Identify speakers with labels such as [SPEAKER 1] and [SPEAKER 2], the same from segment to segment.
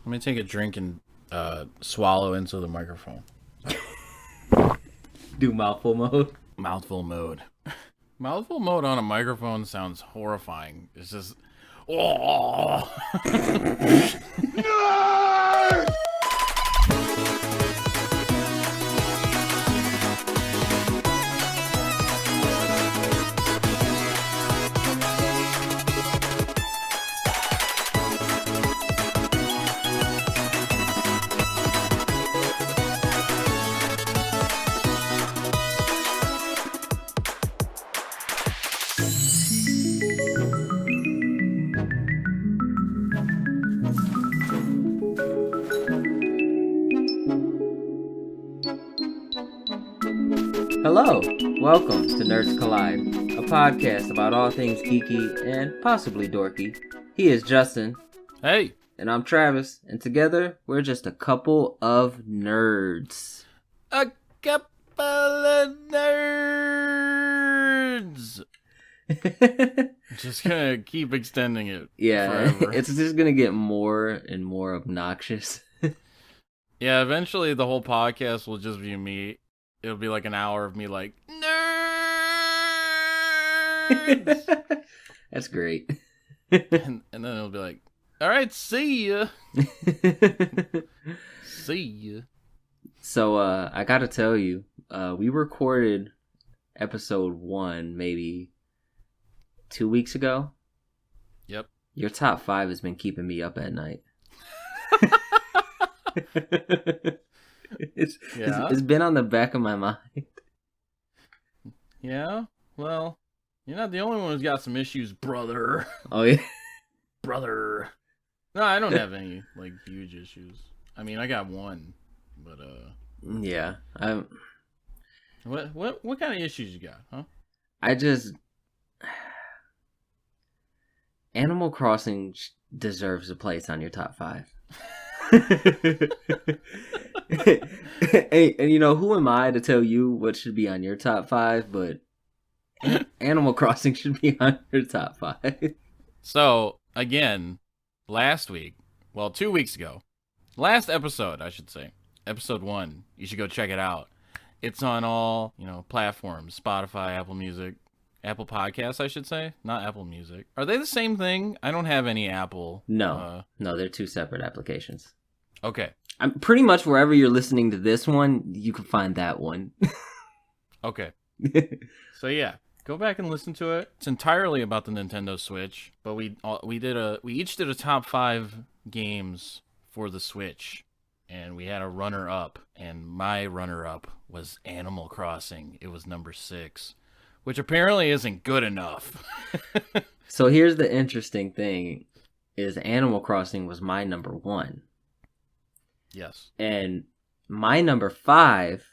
[SPEAKER 1] Let me take a drink and swallow into the microphone.
[SPEAKER 2] Do mouthful mode?
[SPEAKER 1] Mouthful mode. Mouthful mode on a microphone sounds horrifying. It's just... Oh!
[SPEAKER 2] Hello, welcome to Nerds Collide, a podcast about all things geeky and possibly dorky. He is Justin.
[SPEAKER 1] Hey!
[SPEAKER 2] And I'm Travis, and together we're just a couple of nerds.
[SPEAKER 1] A couple of nerds! Just gonna keep extending it.
[SPEAKER 2] Yeah,
[SPEAKER 1] forever.
[SPEAKER 2] it's just gonna get more and more obnoxious.
[SPEAKER 1] Yeah, eventually the whole podcast will just be me. It'll be like an hour of me like, nerds!
[SPEAKER 2] That's great.
[SPEAKER 1] and then it'll be like, alright, see ya! See ya.
[SPEAKER 2] So, I gotta tell you, we recorded episode 1 maybe 2 weeks ago.
[SPEAKER 1] Yep.
[SPEAKER 2] Your top 5 has been keeping me up at night. It's been on the back of my mind.
[SPEAKER 1] Yeah? Well, you're not the only one who's got some issues, brother.
[SPEAKER 2] Oh, yeah?
[SPEAKER 1] Brother. No, I don't have any, like, huge issues. I mean, I got one, but,
[SPEAKER 2] Yeah.
[SPEAKER 1] What kind of issues you got, huh?
[SPEAKER 2] Animal Crossing deserves a place on your top 5. and you know, who am I to tell you what should be on your top 5, but Animal Crossing should be on your top 5.
[SPEAKER 1] So, again, last week, well, 2 weeks ago, last episode, I should say, episode 1, you should go check it out. It's on all, platforms, Spotify, Apple Music, Apple Podcasts, I should say, not Apple Music. Are they the same thing? I don't have any Apple.
[SPEAKER 2] No, they're two separate applications.
[SPEAKER 1] Okay.
[SPEAKER 2] I'm pretty much wherever you're listening to this one, you can find that one.
[SPEAKER 1] Okay. So yeah, go back and listen to it. It's entirely about the Nintendo Switch, but we each did a top 5 games for the Switch, and we had a runner-up, and my runner-up was Animal Crossing. It was number 6, which apparently isn't good enough.
[SPEAKER 2] So here's the interesting thing, is Animal Crossing was my number 1.
[SPEAKER 1] Yes.
[SPEAKER 2] And my number 5,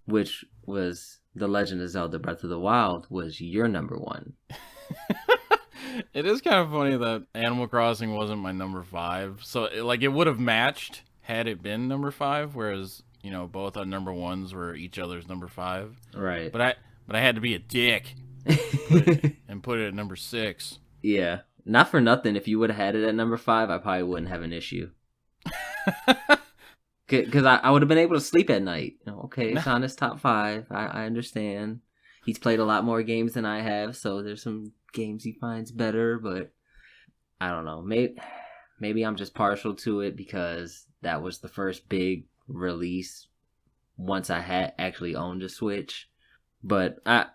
[SPEAKER 2] which was The Legend of Zelda Breath of the Wild, was your number 1.
[SPEAKER 1] It is kind of funny that Animal Crossing wasn't my number 5. So, it would have matched had it been number 5, whereas, both our number 1s were each other's number 5.
[SPEAKER 2] Right.
[SPEAKER 1] But I had to be a dick and put it at number 6.
[SPEAKER 2] Yeah. Not for nothing, if you would have had it at number 5, I probably wouldn't have an issue. Because I would have been able to sleep at night. Okay, it's on his top 5. I understand. He's played a lot more games than I have, so there's some games he finds better, but I don't know. Maybe I'm just partial to it because that was the first big release once I had actually owned a Switch. But I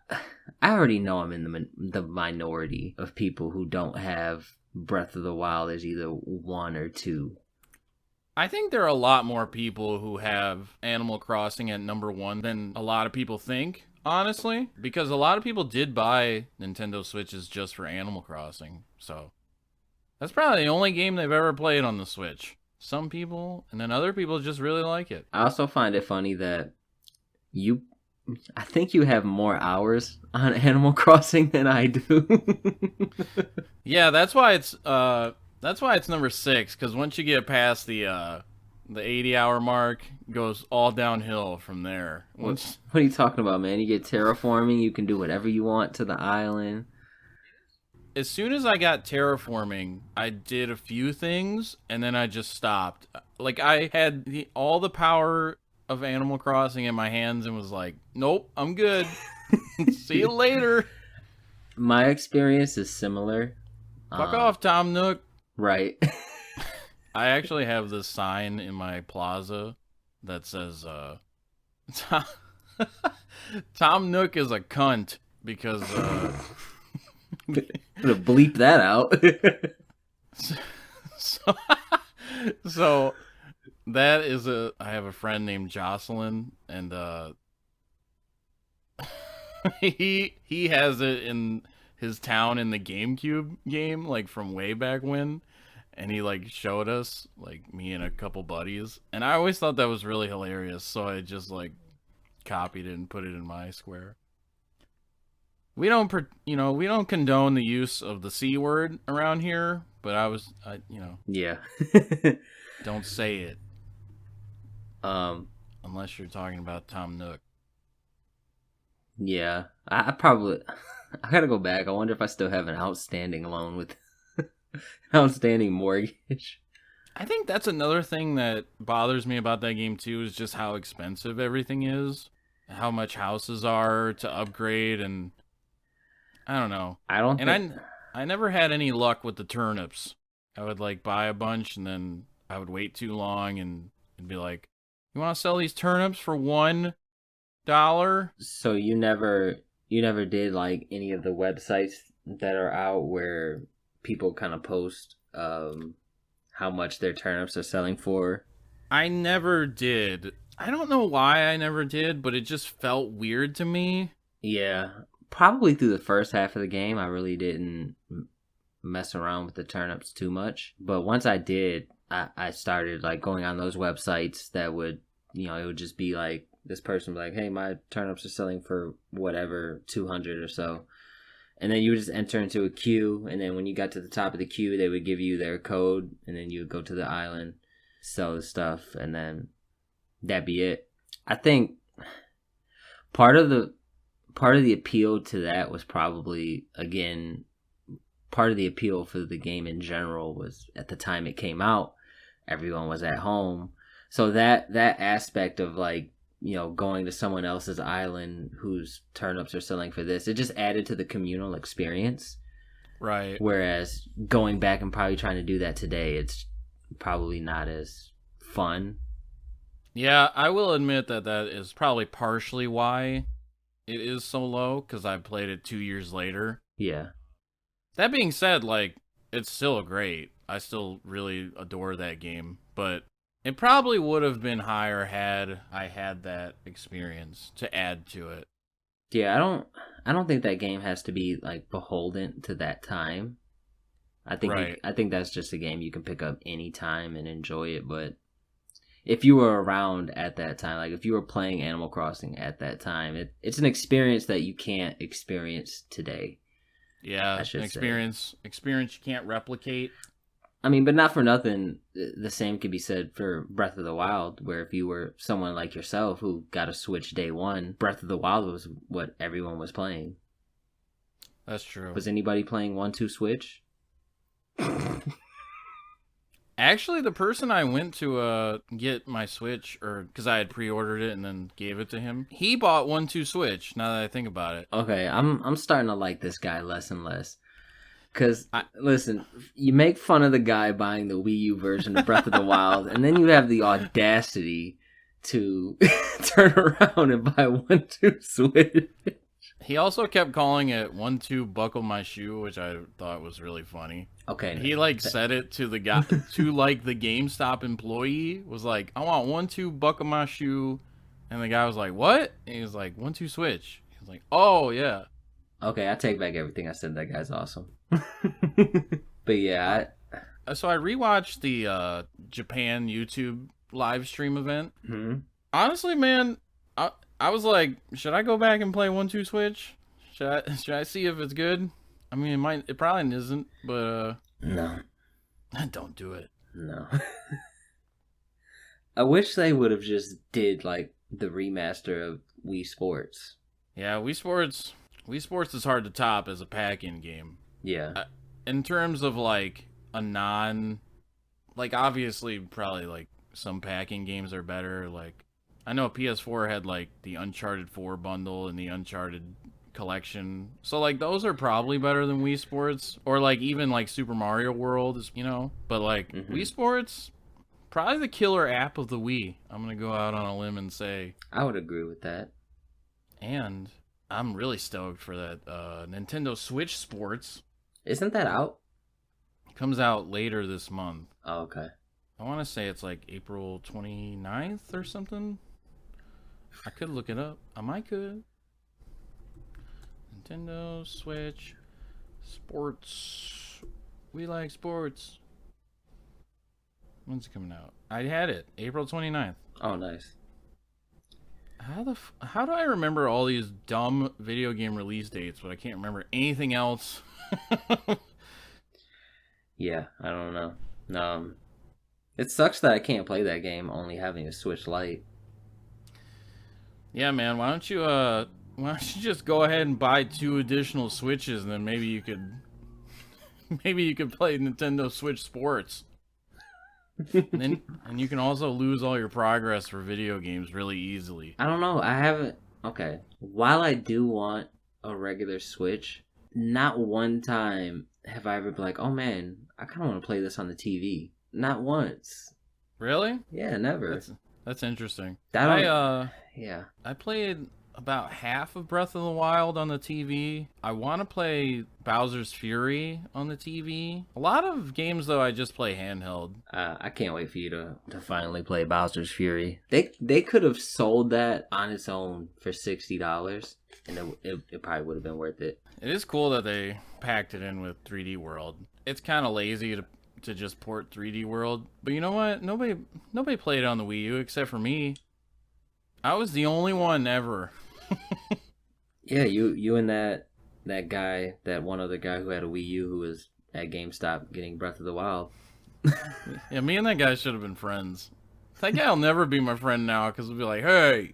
[SPEAKER 2] already know I'm in the minority of people who don't have Breath of the Wild as either 1 or 2.
[SPEAKER 1] I think there are a lot more people who have Animal Crossing at number 1 than a lot of people think, honestly. Because a lot of people did buy Nintendo Switches just for Animal Crossing. So, that's probably the only game they've ever played on the Switch. Some people, and then other people just really like it.
[SPEAKER 2] I also find it funny that I think you have more hours on Animal Crossing than I do.
[SPEAKER 1] Yeah, that's why it's number 6, because once you get past the 80-hour mark, it goes all downhill from there.
[SPEAKER 2] What are you talking about, man? You get terraforming, you can do whatever you want to the island.
[SPEAKER 1] as soon as I got terraforming, I did a few things and then I just stopped. Like I had all the power of Animal Crossing in my hands and was like, nope, I'm good. See you later.
[SPEAKER 2] My experience is similar.
[SPEAKER 1] Fuck off, Tom Nook.
[SPEAKER 2] Right.
[SPEAKER 1] I actually have this sign in my plaza that says, Tom Nook is a cunt because,
[SPEAKER 2] I'm gonna bleep that out.
[SPEAKER 1] so that is I have a friend named Jocelyn, and he has it in his town in the GameCube game, like from way back when, and he like showed us, like me and a couple buddies, and I always thought that was really hilarious, so I just like copied it and put it in my square. We don't condone the use of the C word around here, but
[SPEAKER 2] Yeah.
[SPEAKER 1] don't say it. Unless you're talking about Tom Nook.
[SPEAKER 2] Yeah. I gotta go back. I wonder if I still have an outstanding loan with outstanding mortgage.
[SPEAKER 1] I think that's another thing that bothers me about that game too, is just how expensive everything is, how much houses are to upgrade, and I don't know. I never had any luck with the turnips. I would like buy a bunch and then I would wait too long and be like, "You want to sell these turnips for $1?"
[SPEAKER 2] So you never did like any of the websites that are out where people kind of post how much their turnips are selling for?
[SPEAKER 1] I never did. I don't know why I never did, but it just felt weird to me.
[SPEAKER 2] Yeah. Probably through the first half of the game, I really didn't mess around with the turnips too much. But once I did, I started like going on those websites that would, it would just be like, this person would be like, hey, my turnips are selling for whatever, 200 or so. And then you would just enter into a queue. And then when you got to the top of the queue, they would give you their code. And then you would go to the island, sell the stuff. And then that'd be it. I think part of the appeal to that was probably, again, part of the appeal for the game in general was at the time it came out, everyone was at home. So that aspect of like, going to someone else's island whose turnips are selling for this, it just added to the communal experience.
[SPEAKER 1] Right.
[SPEAKER 2] Whereas going back and probably trying to do that today, it's probably not as fun.
[SPEAKER 1] Yeah, I will admit that is probably partially why it is so low, because I played it 2 years later.
[SPEAKER 2] Yeah.
[SPEAKER 1] That being said, like, it's still great. I still really adore that game, but it probably would have been higher had I had that experience to add to it.
[SPEAKER 2] Yeah, I don't think that game has to be like beholden to that time. I think that's just a game you can pick up any time and enjoy it, but if you were around at that time, like if you were playing Animal Crossing at that time, it's an experience that you can't experience today.
[SPEAKER 1] Yeah, an experience you can't replicate.
[SPEAKER 2] I mean, but not for nothing, the same could be said for Breath of the Wild, where if you were someone like yourself who got a Switch day one, Breath of the Wild was what everyone was playing.
[SPEAKER 1] That's true.
[SPEAKER 2] Was anybody playing 1-2 Switch?
[SPEAKER 1] Actually, the person I went to get my Switch, because I had pre-ordered it and then gave it to him, he bought 1-2 Switch, now that I think about it.
[SPEAKER 2] Okay, I'm starting to like this guy less and less. Because, listen, you make fun of the guy buying the Wii U version of Breath of the Wild, and then you have the audacity to turn around and buy 1-2 Switch.
[SPEAKER 1] He also kept calling it 1-2 buckle my shoe, which I thought was really funny.
[SPEAKER 2] Okay.
[SPEAKER 1] He said it to the guy, to like the GameStop employee, was like, I want 1-2 buckle my shoe. And the guy was like, what? And he was like, 1-2 Switch. He was like, oh yeah.
[SPEAKER 2] Okay, I take back everything I said. That guy's awesome. But yeah.
[SPEAKER 1] So I rewatched the Japan YouTube live stream event.
[SPEAKER 2] Mm-hmm.
[SPEAKER 1] Honestly, man, I was like, should I go back and play 1-2 Switch? Should I see if it's good? I mean, it probably isn't, but
[SPEAKER 2] no,
[SPEAKER 1] don't do it.
[SPEAKER 2] No. I wish they would have just did like the remaster of Wii Sports.
[SPEAKER 1] Yeah, Wii Sports is hard to top as a pack-in game.
[SPEAKER 2] Yeah.
[SPEAKER 1] In terms of like a non, like obviously probably like some packing games are better. Like I know PS4 had like the Uncharted 4 bundle and the Uncharted collection. So like those are probably better than Wii Sports or like even like Super Mario World, you know. But like Wii Sports, probably the killer app of the Wii. I'm gonna go out on a limb and say.
[SPEAKER 2] I would agree with that.
[SPEAKER 1] And I'm really stoked for that Nintendo Switch Sports.
[SPEAKER 2] Isn't that out?
[SPEAKER 1] Comes out later this month.
[SPEAKER 2] Oh, okay.
[SPEAKER 1] I want to say it's like April 29th or something. I could look it up. I might could. Nintendo Switch Sports. We like sports. When's it coming out? I had it. April 29th.
[SPEAKER 2] Oh, nice.
[SPEAKER 1] How do I remember all these dumb video game release dates, but I can't remember anything else?
[SPEAKER 2] Yeah, I don't know. It sucks that I can't play that game only having a Switch Lite.
[SPEAKER 1] Yeah, man. Why don't you just go ahead and buy 2 additional Switches, and then maybe you could play Nintendo Switch Sports. and you can also lose all your progress for video games really easily.
[SPEAKER 2] I don't know. I haven't. Okay. While I do want a regular Switch, not one time have I ever been like, oh man, I kind of want to play this on the TV. Not once.
[SPEAKER 1] Really?
[SPEAKER 2] Yeah, never.
[SPEAKER 1] That's interesting.
[SPEAKER 2] Yeah.
[SPEAKER 1] I played about half of Breath of the Wild on the TV. I want to play Bowser's Fury on the TV. A lot of games, though, I just play handheld.
[SPEAKER 2] I can't wait for you to finally play Bowser's Fury. They could have sold that on its own for $60, and it probably would have been worth it.
[SPEAKER 1] It is cool that they packed it in with 3D World. It's kind of lazy to just port 3D World, but you know what? Nobody played it on the Wii U except for me. I was the only one ever.
[SPEAKER 2] Yeah, you and that guy, that one other guy who had a Wii U who was at GameStop getting Breath of the Wild.
[SPEAKER 1] Yeah, me and that guy should have been friends. That guy will never be my friend now because he'll be like, hey,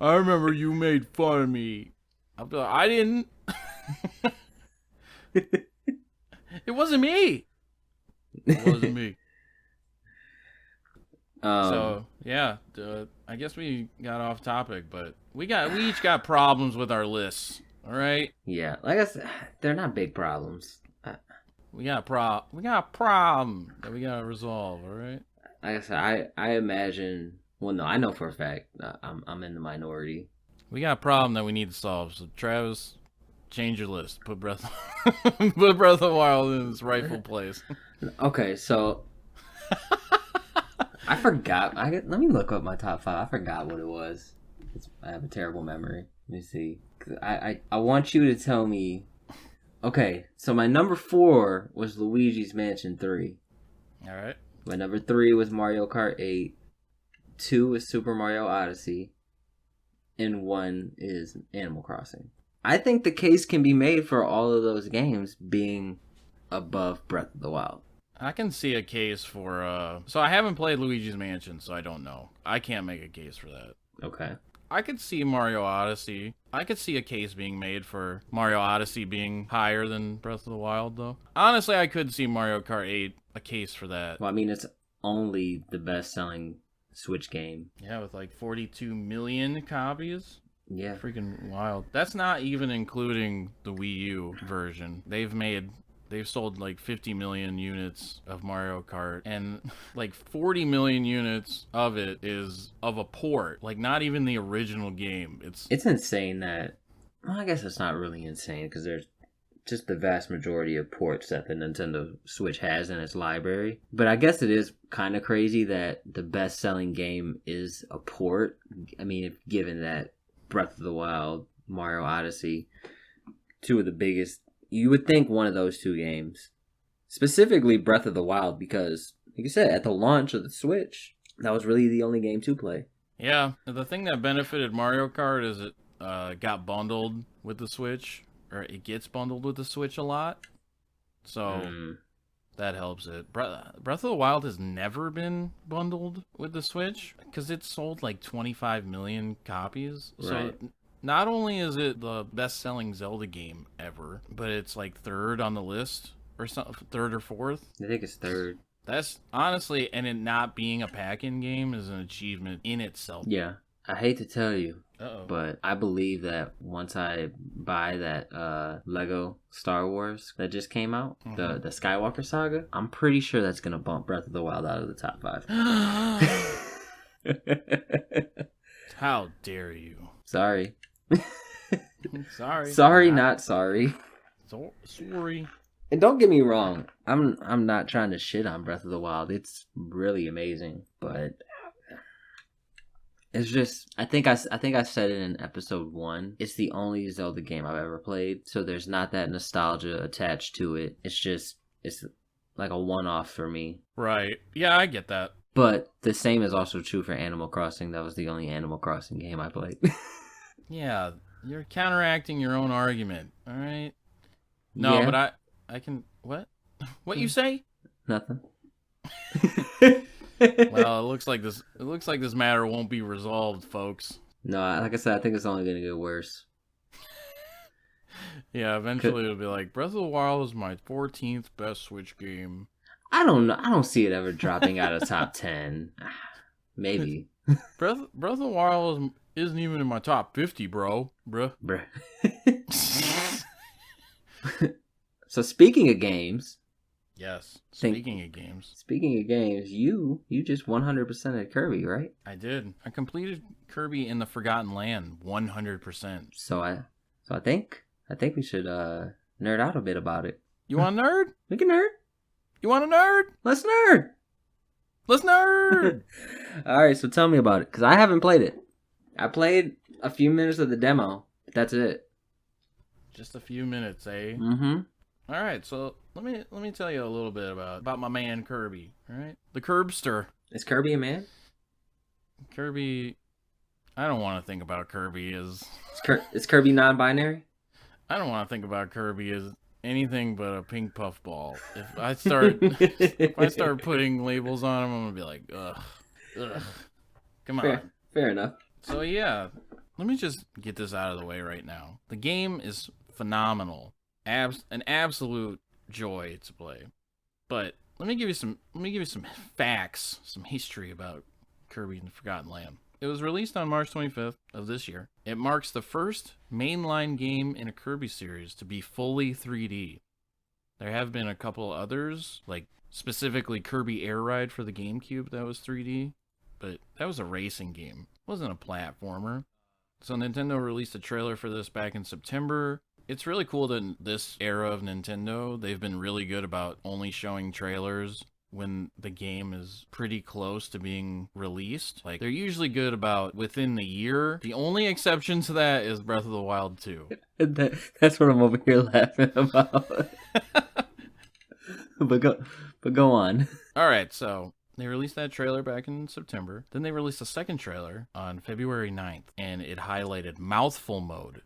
[SPEAKER 1] I remember you made fun of me. I'll be like, I didn't. It wasn't me. It wasn't me. So yeah, I guess we got off topic, but we each got problems with our lists. All right.
[SPEAKER 2] Yeah, like I said, they're not big problems.
[SPEAKER 1] We got a problem that we gotta resolve. All right.
[SPEAKER 2] Like I said, I imagine. Well, no, I know for a fact I'm in the minority.
[SPEAKER 1] We got a problem that we need to solve. So Travis, change your list. Put Breath of the Wild in its rightful place.
[SPEAKER 2] Okay, so. I forgot. Let me look up my top 5. I forgot what it was. I have a terrible memory. Let me see. I want you to tell me. Okay, so my number 4 was Luigi's Mansion 3.
[SPEAKER 1] All right.
[SPEAKER 2] My number 3 was Mario Kart 8. 2 is Super Mario Odyssey. And 1 is Animal Crossing. I think the case can be made for all of those games being above Breath of the Wild.
[SPEAKER 1] I can see a case for, so I haven't played Luigi's Mansion, so I don't know. I can't make a case for that.
[SPEAKER 2] Okay.
[SPEAKER 1] I could see Mario Odyssey. I could see a case being made for Mario Odyssey being higher than Breath of the Wild, though. Honestly, I could see Mario Kart 8 a case for that.
[SPEAKER 2] Well, I mean, it's only the best-selling Switch game.
[SPEAKER 1] Yeah, with like 42 million copies.
[SPEAKER 2] Yeah.
[SPEAKER 1] Freaking wild. That's not even including the Wii U version. They've sold like 50 million units of Mario Kart, and like 40 million units of it is of a port, like not even the original game. It's
[SPEAKER 2] insane that, well, I guess it's not really insane because there's just the vast majority of ports that the Nintendo Switch has in its library. But I guess it is kind of crazy that the best-selling game is a port. I mean, given that Breath of the Wild, Mario Odyssey, 2 of the biggest. You would think one of those 2 games. Specifically Breath of the Wild, because, like you said, at the launch of the Switch, that was really the only game to play.
[SPEAKER 1] Yeah, the thing that benefited Mario Kart is it got bundled with the Switch, or it gets bundled with the Switch a lot. So that helps it. Breath of the Wild has never been bundled with the Switch, because it's sold like 25 million copies.
[SPEAKER 2] Right.
[SPEAKER 1] So not only is it the best-selling Zelda game ever, but it's like third on the list or something, third or fourth.
[SPEAKER 2] I think it's third.
[SPEAKER 1] That's honestly, and it not being a pack-in game is an achievement in itself.
[SPEAKER 2] Yeah. I hate to tell you,
[SPEAKER 1] Uh-oh.
[SPEAKER 2] but I believe that once I buy that Lego Star Wars that just came out, the Skywalker Saga, I'm pretty sure that's going to bump Breath of the Wild out of the top 5.
[SPEAKER 1] How dare you?
[SPEAKER 2] Sorry.
[SPEAKER 1] Sorry.
[SPEAKER 2] Sorry, not sorry.
[SPEAKER 1] Sorry.
[SPEAKER 2] And don't get me wrong, I'm not trying to shit on Breath of the Wild. It's really amazing, but it's just I think I said it in episode 1. It's the only Zelda game I've ever played, so there's not that nostalgia attached to it. It's like a one-off for me.
[SPEAKER 1] Right. Yeah, I get that.
[SPEAKER 2] But the same is also true for Animal Crossing. That was the only Animal Crossing game I played.
[SPEAKER 1] Yeah, you're counteracting your own argument. All right. No,
[SPEAKER 2] Yeah.
[SPEAKER 1] but I can. What? What you say?
[SPEAKER 2] Nothing.
[SPEAKER 1] Well, it looks like this matter won't be resolved, folks.
[SPEAKER 2] No, like I said, I think it's only going to get worse.
[SPEAKER 1] Yeah, eventually it'll be like Breath of the Wild is my 14th best Switch game.
[SPEAKER 2] I don't know. I don't see it ever dropping out of top 10. Maybe.
[SPEAKER 1] Breath of the Wild isn't even in my top 50, bruh.
[SPEAKER 2] So speaking of games.
[SPEAKER 1] Yes. Speaking of games,
[SPEAKER 2] you just 100%ed Kirby, right?
[SPEAKER 1] I did. I completed Kirby in the Forgotten Land 100%.
[SPEAKER 2] So I think we should nerd out a bit about it.
[SPEAKER 1] You want a nerd?
[SPEAKER 2] We can nerd.
[SPEAKER 1] You want a nerd?
[SPEAKER 2] Let's nerd.
[SPEAKER 1] Let's nerd.
[SPEAKER 2] All right, so tell me about it, because I haven't played it. I played a few minutes of the demo. That's it.
[SPEAKER 1] Just a few minutes, eh?
[SPEAKER 2] Mm-hmm.
[SPEAKER 1] All right, so let me tell you a little bit about my man Kirby. All right, the Curbster.
[SPEAKER 2] Is Kirby a man?
[SPEAKER 1] Kirby. I don't want to think about Kirby as.
[SPEAKER 2] Is Kirby non-binary?
[SPEAKER 1] I don't want to think about Kirby as anything but a pink puffball. If I start putting labels on him, I'm gonna be like, ugh. Come on.
[SPEAKER 2] Fair enough.
[SPEAKER 1] So yeah, let me just get this out of the way right now. The game is phenomenal. An absolute joy to play. But let me give you some facts, some history about Kirby and the Forgotten Land. It was released on March 25th of this year. It marks the first mainline game in a Kirby series to be fully 3D. There have been a couple others, like specifically Kirby Air Ride for the GameCube that was 3D, but that was a racing game. It wasn't a platformer. So Nintendo released a trailer for this back in September. It's really cool that in this era of Nintendo, they've been really good about only showing trailers when the game is pretty close to being released. Like, they're usually good about within the year. The only exception to that is Breath of the Wild 2.
[SPEAKER 2] That's what I'm over here laughing about. but go on.
[SPEAKER 1] All right, so they released that trailer back in September. Then they released a second trailer on February 9th, and it highlighted mouthful mode.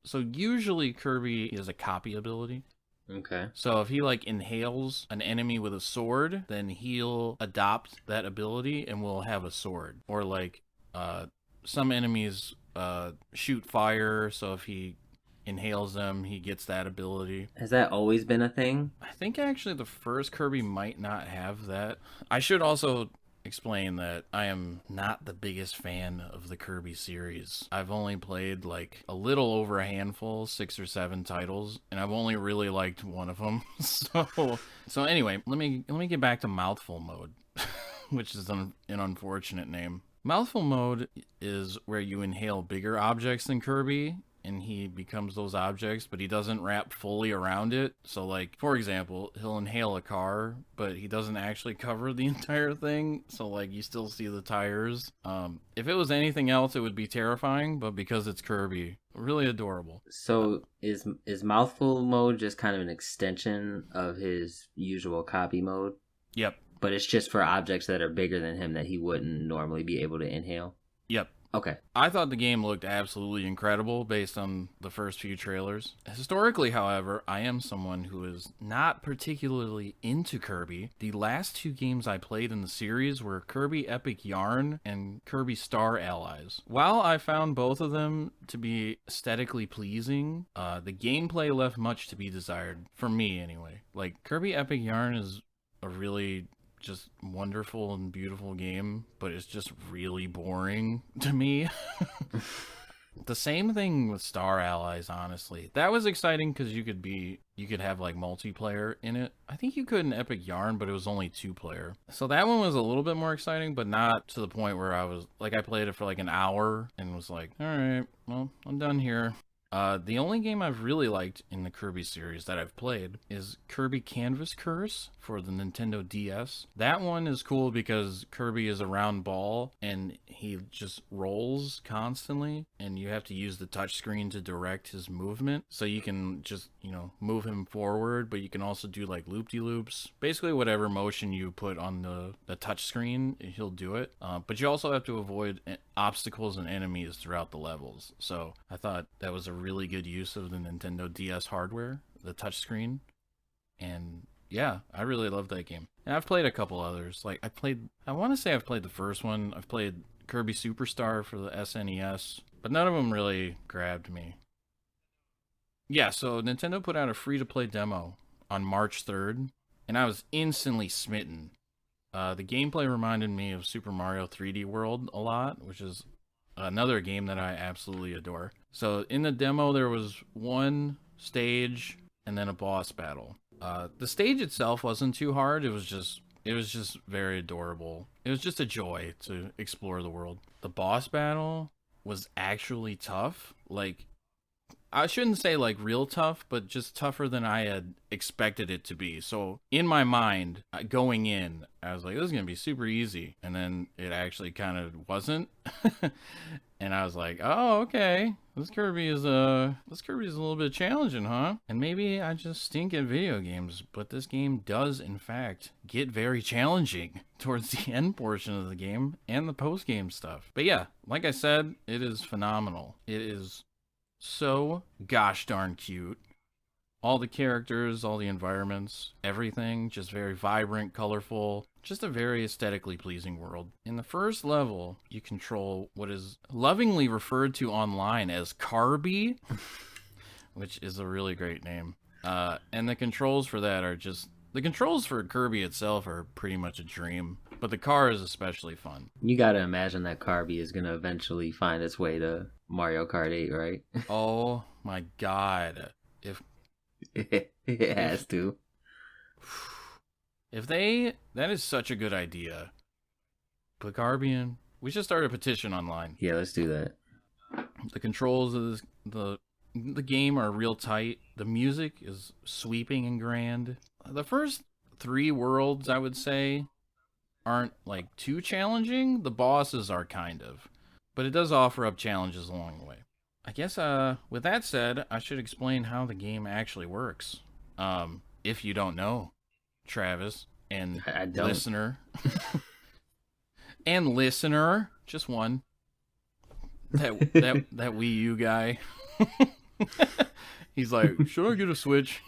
[SPEAKER 1] So usually Kirby has a copy ability.
[SPEAKER 2] Okay.
[SPEAKER 1] So if he like inhales an enemy with a sword, then he'll adopt that ability and will have a sword. Or like some enemies shoot fire, so if he inhales them, he gets that ability.
[SPEAKER 2] Has that always been a thing?
[SPEAKER 1] I think actually the first Kirby might not have that. I should also explain that I am not the biggest fan of the Kirby series. I've only played like a little over a handful, 6 or 7 titles, and I've only really liked one of them. So anyway, let me get back to mouthful mode, which is an unfortunate name. Mouthful mode is where you inhale bigger objects than Kirby, and he becomes those objects, but he doesn't wrap fully around it. So like, for example, he'll inhale a car, but he doesn't actually cover the entire thing. So like, you still see the tires. If it was anything else, it would be terrifying, but because it's Kirby, really adorable.
[SPEAKER 2] So is mouthful mode just kind of an extension of his usual copy mode?
[SPEAKER 1] Yep.
[SPEAKER 2] But it's just for objects that are bigger than him that he wouldn't normally be able to inhale?
[SPEAKER 1] Yep.
[SPEAKER 2] Okay.
[SPEAKER 1] I thought the game looked absolutely incredible based on the first few trailers. Historically, however, I am someone who is not particularly into Kirby. The last 2 games I played in the series were Kirby Epic Yarn and Kirby Star Allies. While I found both of them to be aesthetically pleasing, the gameplay left much to be desired, for me anyway. Like, Kirby Epic Yarn is a really just wonderful and beautiful game, but it's just really boring to me. The same thing with Star Allies, honestly. That was exciting because you could have like multiplayer in it. I think you could in Epic Yarn, but it was only 2-player. So that one was a little bit more exciting, but not to the point where I played it for like an hour and was like, all right, well, I'm done here. The only game I've really liked in the Kirby series that I've played is Kirby Canvas Curse for the Nintendo DS. That one is cool because Kirby is a round ball and he just rolls constantly, and you have to use the touchscreen to direct his movement. So you can just, move him forward, but you can also do like loop-de-loops. Basically, whatever motion you put on the touchscreen, he'll do it. But you also have to avoid obstacles and enemies throughout the levels. So I thought that was a really good use of the Nintendo DS hardware, the touchscreen. And yeah, I really love that game. And I've played a couple others. Like I want to say I've played the first one. I've played Kirby Superstar for the SNES, but none of them really grabbed me. Yeah, so Nintendo put out a free-to-play demo on March 3rd, and I was instantly smitten. The gameplay reminded me of Super Mario 3D World a lot, which is another game that I absolutely adore. So in the demo, there was one stage and then a boss battle. The stage itself wasn't too hard. It was just very adorable. It was just a joy to explore the world. The boss battle was actually tough. Like, I shouldn't say like real tough, but just tougher than I had expected it to be. So in my mind, going in, I was like, this is going to be super easy. And then it actually kind of wasn't. And I was like, oh, okay. This Kirby is a little bit challenging, huh? And maybe I just stink at video games, but this game does in fact get very challenging towards the end portion of the game and the post-game stuff. But yeah, like I said, it is phenomenal. It is so gosh darn cute. All the characters, all the environments, everything just very vibrant, colorful, just a very aesthetically pleasing world. In the first level, you control what is lovingly referred to online as Kirby, which is a really great name. And the controls for that are just... The controls for Kirby itself are pretty much a dream, but the car is especially fun.
[SPEAKER 2] You gotta imagine that Kirby is gonna eventually find its way to Mario Kart 8, right?
[SPEAKER 1] Oh my god.
[SPEAKER 2] It has to.
[SPEAKER 1] That is such a good idea. Put Kirby in. We should start a petition online.
[SPEAKER 2] Yeah, let's do that.
[SPEAKER 1] The controls of the game are real tight. The music is sweeping and grand. The first 3 worlds, I would say, aren't like too challenging. The bosses are kind of, but it does offer up challenges along the way. I guess with that said, I should explain how the game actually works. If you don't know, Travis and
[SPEAKER 2] I don't.
[SPEAKER 1] Listener. And listener, just one. That Wii U guy. He's like, should I get a Switch?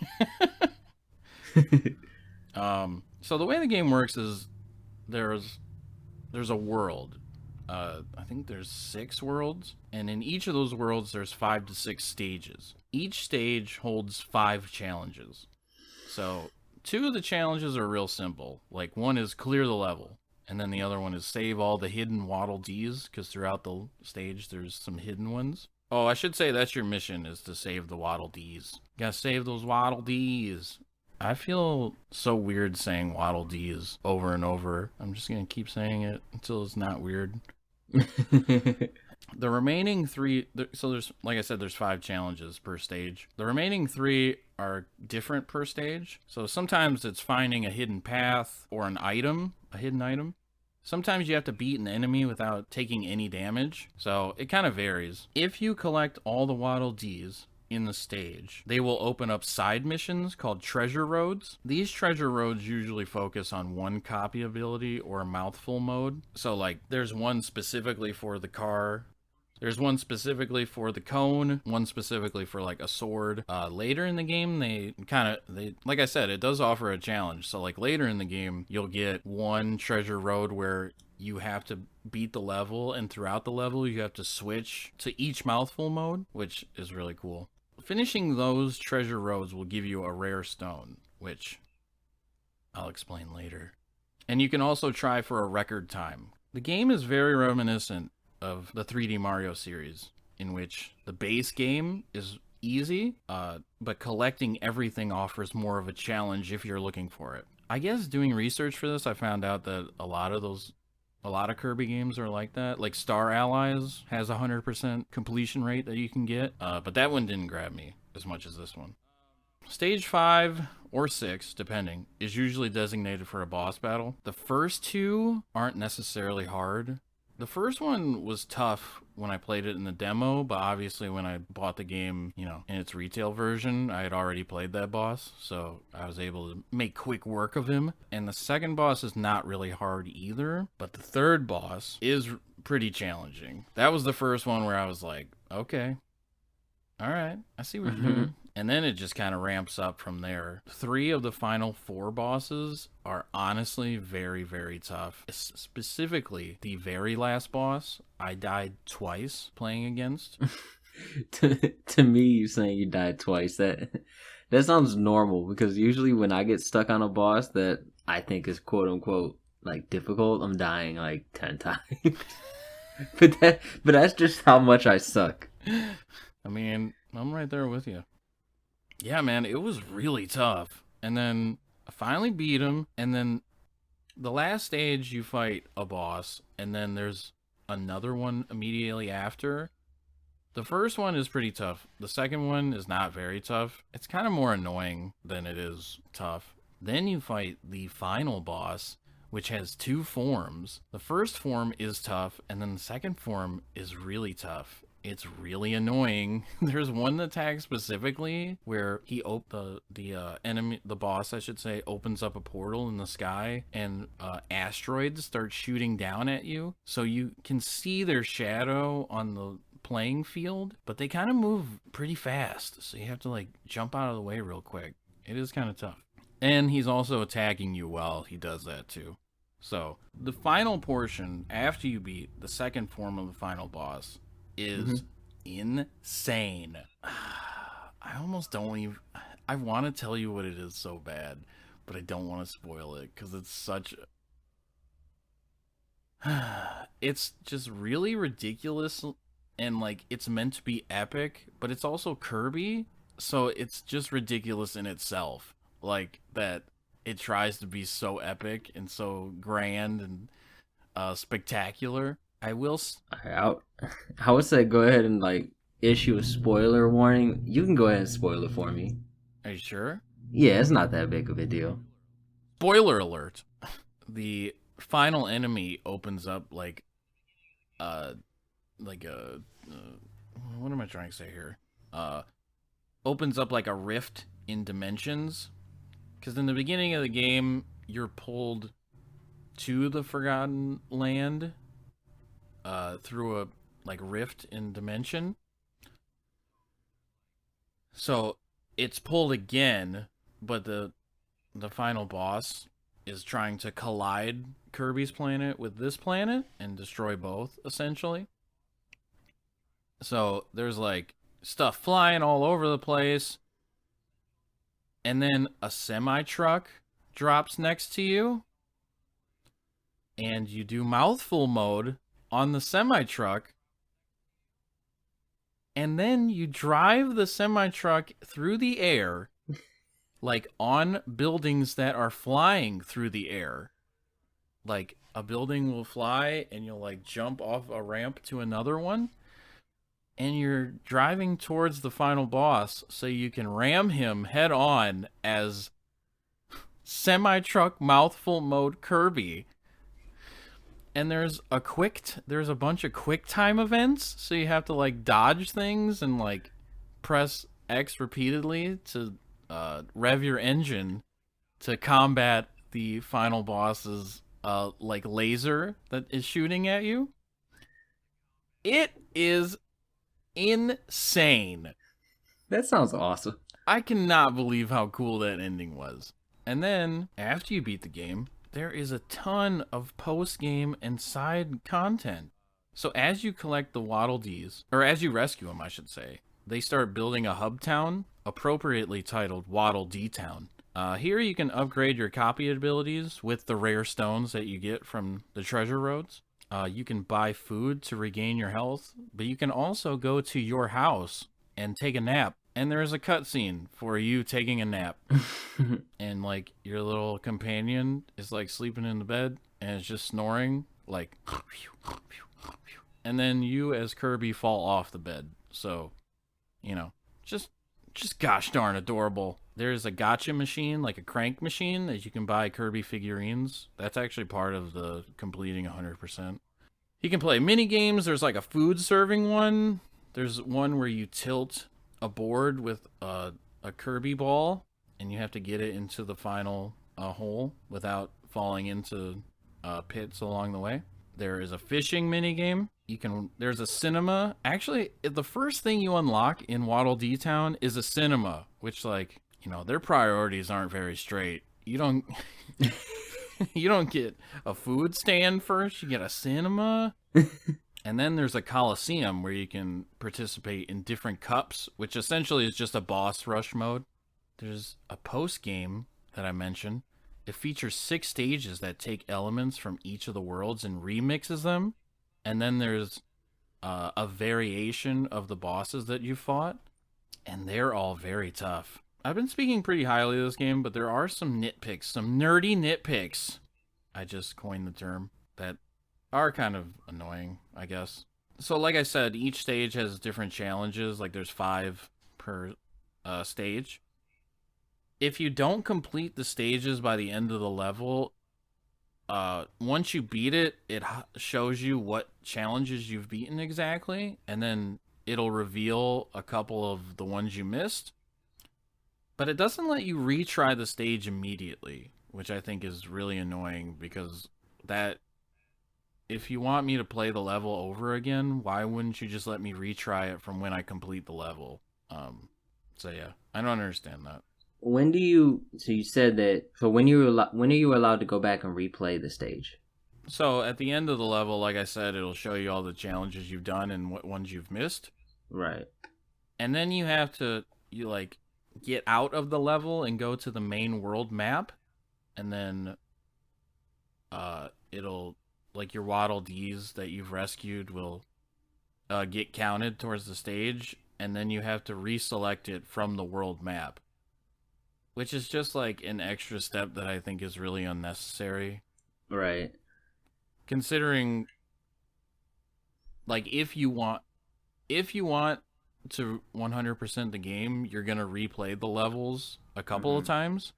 [SPEAKER 1] So the way the game works is there's a world. I think there's 6 worlds, and in each of those worlds there's 5 to 6 stages. Each stage holds 5 challenges. So 2 of the challenges are real simple. Like, one is clear the level, and then the other one is save all the hidden Waddle Dees, because throughout the stage there's some hidden ones. Oh, I should say that's your mission, is to save the Waddle Dees. You gotta save those Waddle Dees. I feel so weird saying Waddle Dees over and over. I'm just gonna keep saying it until it's not weird. The remaining 3, so there's, like I said, there's 5 challenges per stage. The remaining 3 are different per stage. So sometimes it's finding a hidden path or an item, a hidden item. Sometimes you have to beat an enemy without taking any damage. So it kind of varies. If you collect all the Waddle Dees in the stage, they will open up side missions called treasure roads. These treasure roads usually focus on one copy ability or a mouthful mode. So like there's one specifically for the car There's one specifically for the cone, one specifically for like a sword. Later in the game, they like I said, it does offer a challenge. So like later in the game, you'll get one treasure road where you have to beat the level, and throughout the level, you have to switch to each mouthful mode, which is really cool. Finishing those treasure roads will give you a rare stone, which I'll explain later. And you can also try for a record time. The game is very reminiscent of the 3D Mario series, in which the base game is easy, but collecting everything offers more of a challenge if you're looking for it. I guess doing research for this, I found out that a lot of Kirby games are like that. Like Star Allies has a 100% completion rate that you can get, but that one didn't grab me as much as this one. Stage 5 or 6, depending, is usually designated for a boss battle. The first two aren't necessarily hard. The first one was tough when I played it in the demo, but obviously when I bought the game, in its retail version, I had already played that boss, so I was able to make quick work of him. And the second boss is not really hard either, but the third boss is pretty challenging. That was the first one where I was like, okay, all right, I see what you're doing. And then it just kind of ramps up from there. 3 of the final 4 bosses are honestly very, very tough. Specifically, the very last boss, I died twice playing against.
[SPEAKER 2] To me, you saying you died twice, that sounds normal, because usually when I get stuck on a boss that I think is quote unquote like difficult, I'm dying like 10 times. but that's just how much I suck.
[SPEAKER 1] I mean, I'm right there with you. Yeah, man, it was really tough. And then I finally beat him, and then the last stage you fight a boss, and then there's another one immediately after. The first one is pretty tough. The second one is not very tough. It's kind of more annoying than it is tough. Then you fight the final boss, which has 2 forms. The first form is tough, and then the second form is really tough. It's really annoying. There's one attack specifically where the boss, I should say, opens up a portal in the sky, and asteroids start shooting down at you. So you can see their shadow on the playing field, but they kind of move pretty fast. So you have to like jump out of the way real quick. It is kind of tough. And he's also attacking you while he does that too. So the final portion, after you beat the second form of the final boss, is insane. I almost don't even... I want to tell you what it is so bad, but I don't want to spoil it because it's such... It's just really ridiculous, and like it's meant to be epic, but it's also Kirby, so it's just ridiculous in itself. Like that it tries to be so epic and so grand and spectacular. I would say go ahead and like issue a spoiler warning. You can go ahead and spoil it for me. Are you sure?
[SPEAKER 2] Yeah, it's not that big of a deal.
[SPEAKER 1] Spoiler alert. The final enemy opens up like what am I trying to say here? Opens up like a rift in dimensions. Because in the beginning of the game, you're pulled to the Forgotten Land through a like rift in dimension. So it's pulled again, but the final boss is trying to collide Kirby's planet with this planet and destroy both, essentially. So there's like stuff flying all over the place, and then a semi-truck drops next to you, and you do mouthful mode on the semi-truck, and then you drive the semi-truck through the air, like on buildings that are flying through the air. Like a building will fly and you'll like jump off a ramp to another one, and you're driving towards the final boss so you can ram him head on as semi-truck mouthful mode Kirby. And there's a bunch of quick time events, so you have to like dodge things and like press X repeatedly to rev your engine to combat the final boss's like laser that is shooting at you. It is insane.
[SPEAKER 2] That sounds awesome.
[SPEAKER 1] I cannot believe how cool that ending was. And then, after you beat the game, there is a ton of post-game and side content. So as you collect the Waddle Dees, or as you rescue them, I should say, they start building a hub town, appropriately titled Waddle Dee Town. Here you can upgrade your copy abilities with the rare stones that you get from the treasure roads. You can buy food to regain your health, but you can also go to your house and take a nap. And there's a cutscene for you taking a nap. And, like, your little companion is, like, sleeping in the bed and is just snoring, like... And then you, as Kirby, fall off the bed. So, you know, just gosh darn adorable. There's a gacha machine, like a crank machine, that you can buy Kirby figurines. That's actually part of the completing 100%. You can play mini games. There's like a food serving one. There's one where you tilt a board with a Kirby ball, and you have to get it into the final hole without falling into pits along the way. There is a fishing mini game. There's a cinema. Actually, the first thing you unlock in Waddle Dee Town is a cinema, which, like, you know, their priorities aren't very straight. You don't you don't get a food stand first, you get a cinema. And then there's a coliseum where you can participate in different cups, which essentially is just a boss rush mode. There's a post game that I mentioned. It features 6 stages that take elements from each of the worlds and remixes them. And then there's a variation of the bosses that you fought, and they're all very tough. I've been speaking pretty highly of this game, but there are some nitpicks, some nerdy nitpicks, I just coined the term, that are kind of annoying, I guess. So like I said, each stage has different challenges, like there's 5 per stage. If you don't complete the stages by the end of the level, once you beat it, it shows you what challenges you've beaten exactly, and then it'll reveal a couple of the ones you missed. But it doesn't let you retry the stage immediately, which I think is really annoying, because that, if you want me to play the level over again, why wouldn't you just let me retry it from when I complete the level? So yeah, I don't understand that.
[SPEAKER 2] When do you? So you said that. So when are you allowed to go back and replay the stage?
[SPEAKER 1] So at the end of the level, like I said, it'll show you all the challenges you've done and what ones you've missed.
[SPEAKER 2] Right.
[SPEAKER 1] And then you have to get out of the level and go to the main world map, and then it'll, like, your Waddle Dees that you've rescued will get counted towards the stage, and then you have to reselect it from the world map. Which is just like an extra step that I think is really unnecessary.
[SPEAKER 2] Right.
[SPEAKER 1] Considering, like, if you want to 100% the game, you're going to replay the levels a couple of times.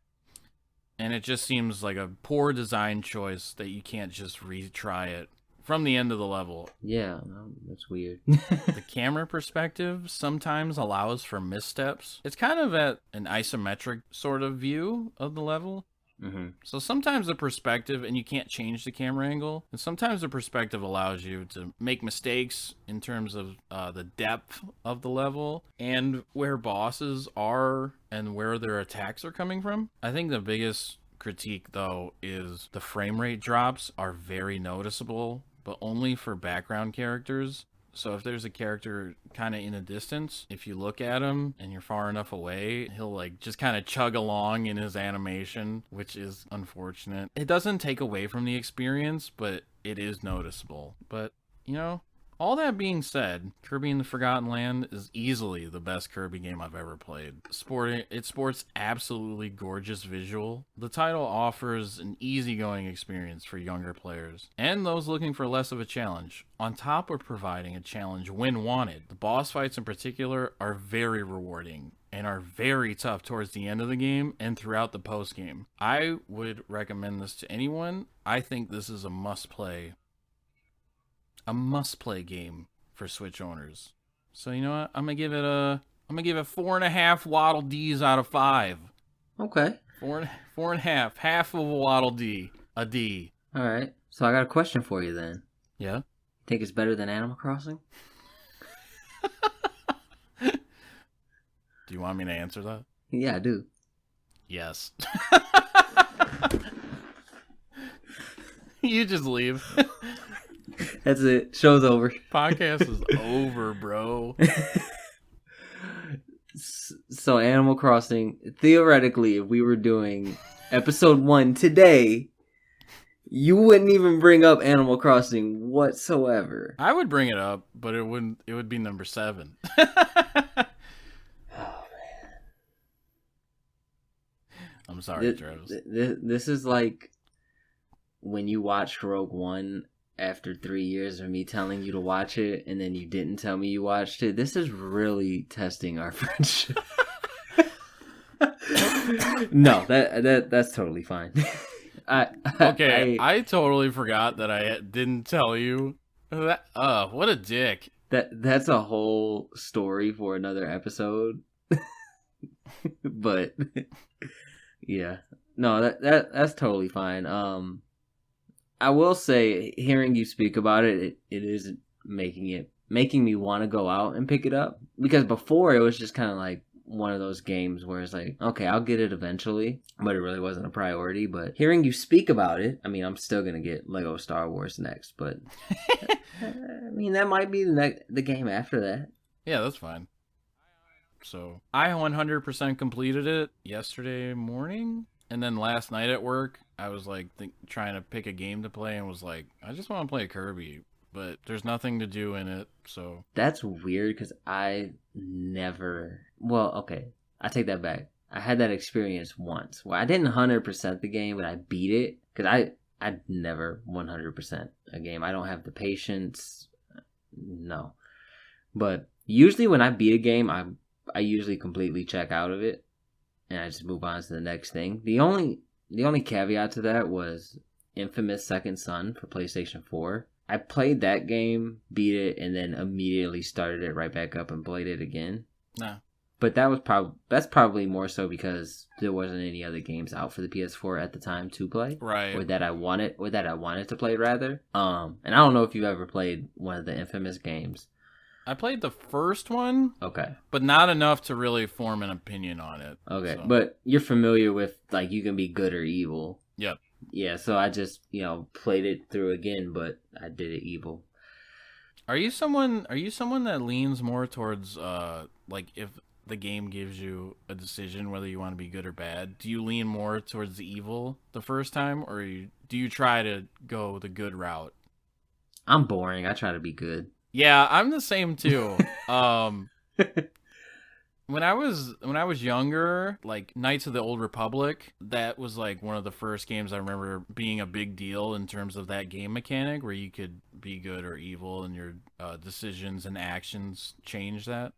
[SPEAKER 1] And it just seems like a poor design choice that you can't just retry it from the end of the level.
[SPEAKER 2] Yeah, that's weird.
[SPEAKER 1] The camera perspective sometimes allows for missteps. It's kind of at an isometric sort of view of the level. So sometimes the perspective, and you can't change the camera angle, and sometimes the perspective allows you to make mistakes in terms of the depth of the level and where bosses are and where their attacks are coming from. I think the biggest critique, though, is the frame rate drops are very noticeable, but only for background characters. So if there's a character kind of in a distance, if you look at him and you're far enough away, he'll, like, just kind of chug along in his animation, which is unfortunate. It doesn't take away from the experience, but it is noticeable. But, you know, all that being said, Kirby and the Forgotten Land is easily the best Kirby game I've ever played. It sports absolutely gorgeous visual. The title offers an easygoing experience for younger players and those looking for less of a challenge. On top of providing a challenge when wanted, the boss fights in particular are very rewarding and are very tough towards the end of the game and throughout the post game. I would recommend this to anyone. I think this is a must-play game for Switch owners. So you know what? I'm gonna give it 4.5 Waddle Dees out of 5.
[SPEAKER 2] Okay.
[SPEAKER 1] 4.5, half of a Waddle Dee, a D.
[SPEAKER 2] All right. So I got a question for you then.
[SPEAKER 1] Yeah.
[SPEAKER 2] Think it's better than Animal Crossing?
[SPEAKER 1] Do you want me to answer that?
[SPEAKER 2] Yeah, I do.
[SPEAKER 1] Yes. You just leave.
[SPEAKER 2] That's it. Show's over.
[SPEAKER 1] Podcast is over, bro.
[SPEAKER 2] So Animal Crossing, theoretically, if we were doing episode 1 today, you wouldn't even bring up Animal Crossing whatsoever.
[SPEAKER 1] I would bring it up, but it wouldn't. It would be number 7. I'm sorry, Travis.
[SPEAKER 2] This is like when you watched Rogue One after 3 years of me telling you to watch it, and then you didn't tell me you watched it. This is really testing our friendship. No, that's totally fine.
[SPEAKER 1] I totally forgot that I didn't tell you. What a dick.
[SPEAKER 2] That's a whole story for another episode. But yeah, no, that's totally fine. I will say, hearing you speak about it is making me want to go out and pick it up, because before it was just kind of like one of those games where it's like, okay, I'll get it eventually, but it really wasn't a priority. But hearing you speak about it, I mean, I'm still gonna get Lego Star Wars next, but I mean, that might be the game after that.
[SPEAKER 1] Yeah, that's fine. So I 100% completed it yesterday morning, and then last night at work I was like trying to pick a game to play, and was like, I just want to play Kirby, but there's nothing to do in it. So
[SPEAKER 2] that's weird, because I never. Well, okay, I take that back. I had that experience once where I didn't 100% the game, but I beat it, because I'd never 100% a game. I don't have the patience. No. But usually when I beat a game, I usually completely check out of it, and I just move on to the next thing. The only caveat to that was Infamous Second Son for PlayStation 4. I played that game, beat it, and then immediately started it right back up and played it again.
[SPEAKER 1] Nah.
[SPEAKER 2] But that's probably more so because there wasn't any other games out for the PS4 at the time to play,
[SPEAKER 1] right?
[SPEAKER 2] Or that I wanted to play rather. And I don't know if you've ever played one of the Infamous games.
[SPEAKER 1] I played the first one,
[SPEAKER 2] okay,
[SPEAKER 1] but not enough to really form an opinion on it.
[SPEAKER 2] Okay, so. But you're familiar with, like, you can be good or evil.
[SPEAKER 1] Yep.
[SPEAKER 2] Yeah, so I just, played it through again, but I did it evil.
[SPEAKER 1] Are you someone that leans more towards like, if the game gives you a decision whether you want to be good or bad, do you lean more towards the evil the first time, or do you try to go the good route?
[SPEAKER 2] I'm boring. I try to be good.
[SPEAKER 1] Yeah, I'm the same too. When I was younger, like Knights of the Old Republic, that was like one of the first games I remember being a big deal in terms of that game mechanic, where you could be good or evil, and your decisions and actions change that.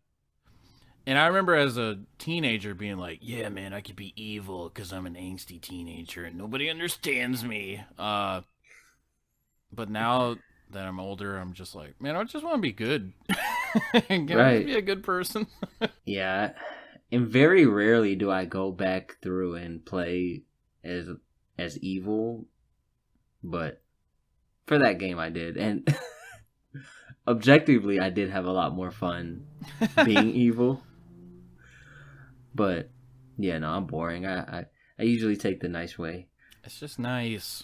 [SPEAKER 1] And I remember as a teenager being like, yeah, man, I could be evil because I'm an angsty teenager and nobody understands me. But now that I'm older, I'm just like, man, I just want to be good. Can I just be a good person?
[SPEAKER 2] Yeah. And very rarely do I go back through and play as evil. But for that game I did. And objectively, I did have a lot more fun being evil. But yeah, no, I'm boring. I usually take the nice way.
[SPEAKER 1] It's just nice.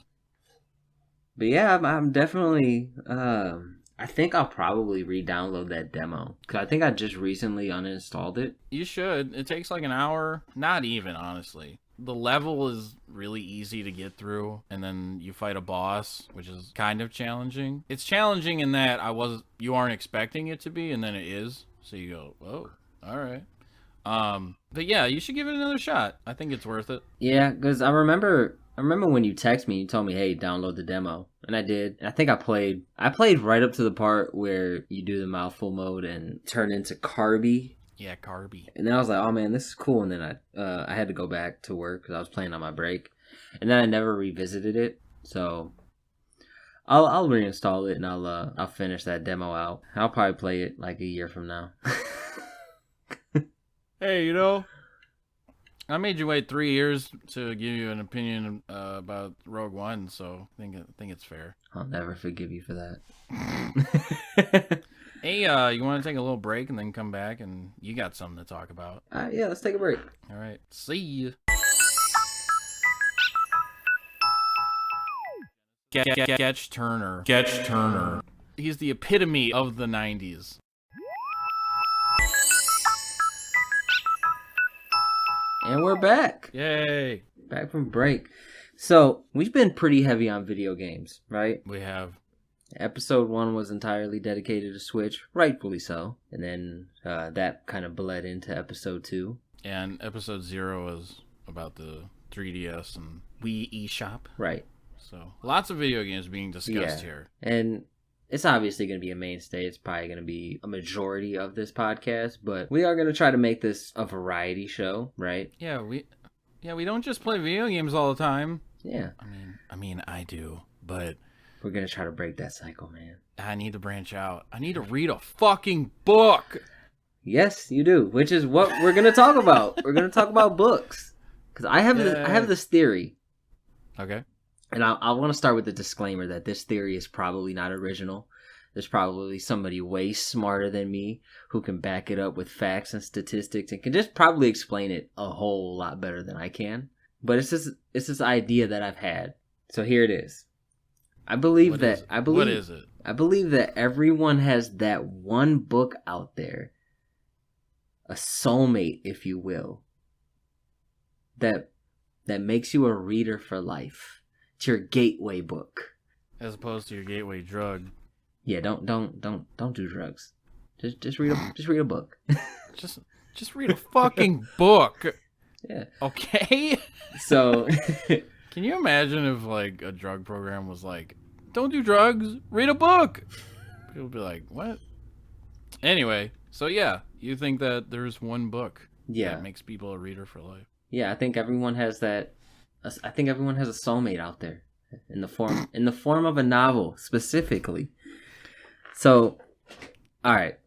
[SPEAKER 2] But yeah, I'm definitely. I think I'll probably re-download that demo, because I think I just recently uninstalled it.
[SPEAKER 1] You should. It takes like an hour. Not even, honestly. The level is really easy to get through, and then you fight a boss, which is kind of challenging. It's challenging in that you aren't expecting it to be, and then it is. So you go, oh, all right. But yeah, you should give it another shot. I think it's worth it.
[SPEAKER 2] Yeah, because I remember when you texted me, you told me, hey, download the demo. And I did. And I think I played right up to the part where you do the mouthful mode and turn into Kirby.
[SPEAKER 1] Yeah, Kirby.
[SPEAKER 2] And then I was like, oh man, this is cool. And then I had to go back to work because I was playing on my break. And then I never revisited it. So I'll reinstall it, and I'll finish that demo out. I'll probably play it like a year from now.
[SPEAKER 1] Hey, I made you wait 3 years to give you an opinion about Rogue One, so I think it's fair.
[SPEAKER 2] I'll never forgive you for that.
[SPEAKER 1] Hey, you want to take a little break and then come back, and you got something to talk about?
[SPEAKER 2] Yeah, let's take a break.
[SPEAKER 1] All right, see you. Sketch Turner. Sketch Turner. He's the epitome of the 90s.
[SPEAKER 2] And we're back.
[SPEAKER 1] Yay.
[SPEAKER 2] Back from break. So, we've been pretty heavy on video games, right?
[SPEAKER 1] We have.
[SPEAKER 2] Episode 1 was entirely dedicated to Switch, rightfully so. And then that kind of bled into episode 2.
[SPEAKER 1] And episode 0 was about the 3DS and Wii eShop.
[SPEAKER 2] Right.
[SPEAKER 1] So, lots of video games being discussed here.
[SPEAKER 2] And it's obviously going to be a mainstay. It's probably going to be a majority of this podcast, but we are going to try to make this a variety show, right?
[SPEAKER 1] Yeah, we don't just play video games all the time.
[SPEAKER 2] Yeah.
[SPEAKER 1] I mean, I do, but
[SPEAKER 2] we're going to try to break that cycle, man.
[SPEAKER 1] I need to branch out. I need to read a fucking book.
[SPEAKER 2] Yes, you do, which is what we're going to talk about. We're going to talk about books. Cuz I have this theory.
[SPEAKER 1] Okay.
[SPEAKER 2] And I want to start with the disclaimer that this theory is probably not original. There's probably somebody way smarter than me who can back it up with facts and statistics and can just probably explain it a whole lot better than I can. But it's this idea that I've had. So here it is. I believe
[SPEAKER 1] what is it?
[SPEAKER 2] I believe that everyone has that one book out there, a soulmate, if you will, that makes you a reader for life. It's your gateway book,
[SPEAKER 1] as opposed to your gateway drug.
[SPEAKER 2] Yeah, don't do drugs. Just read a book.
[SPEAKER 1] just read a fucking book.
[SPEAKER 2] Yeah.
[SPEAKER 1] Okay.
[SPEAKER 2] So,
[SPEAKER 1] can you imagine if like a drug program was like, don't do drugs, read a book? People would be like, what? Anyway, so yeah, you think that there's one book that makes people a reader for life?
[SPEAKER 2] Yeah, I think everyone has that. I think everyone has a soulmate out there in the form of a novel specifically. So, all right,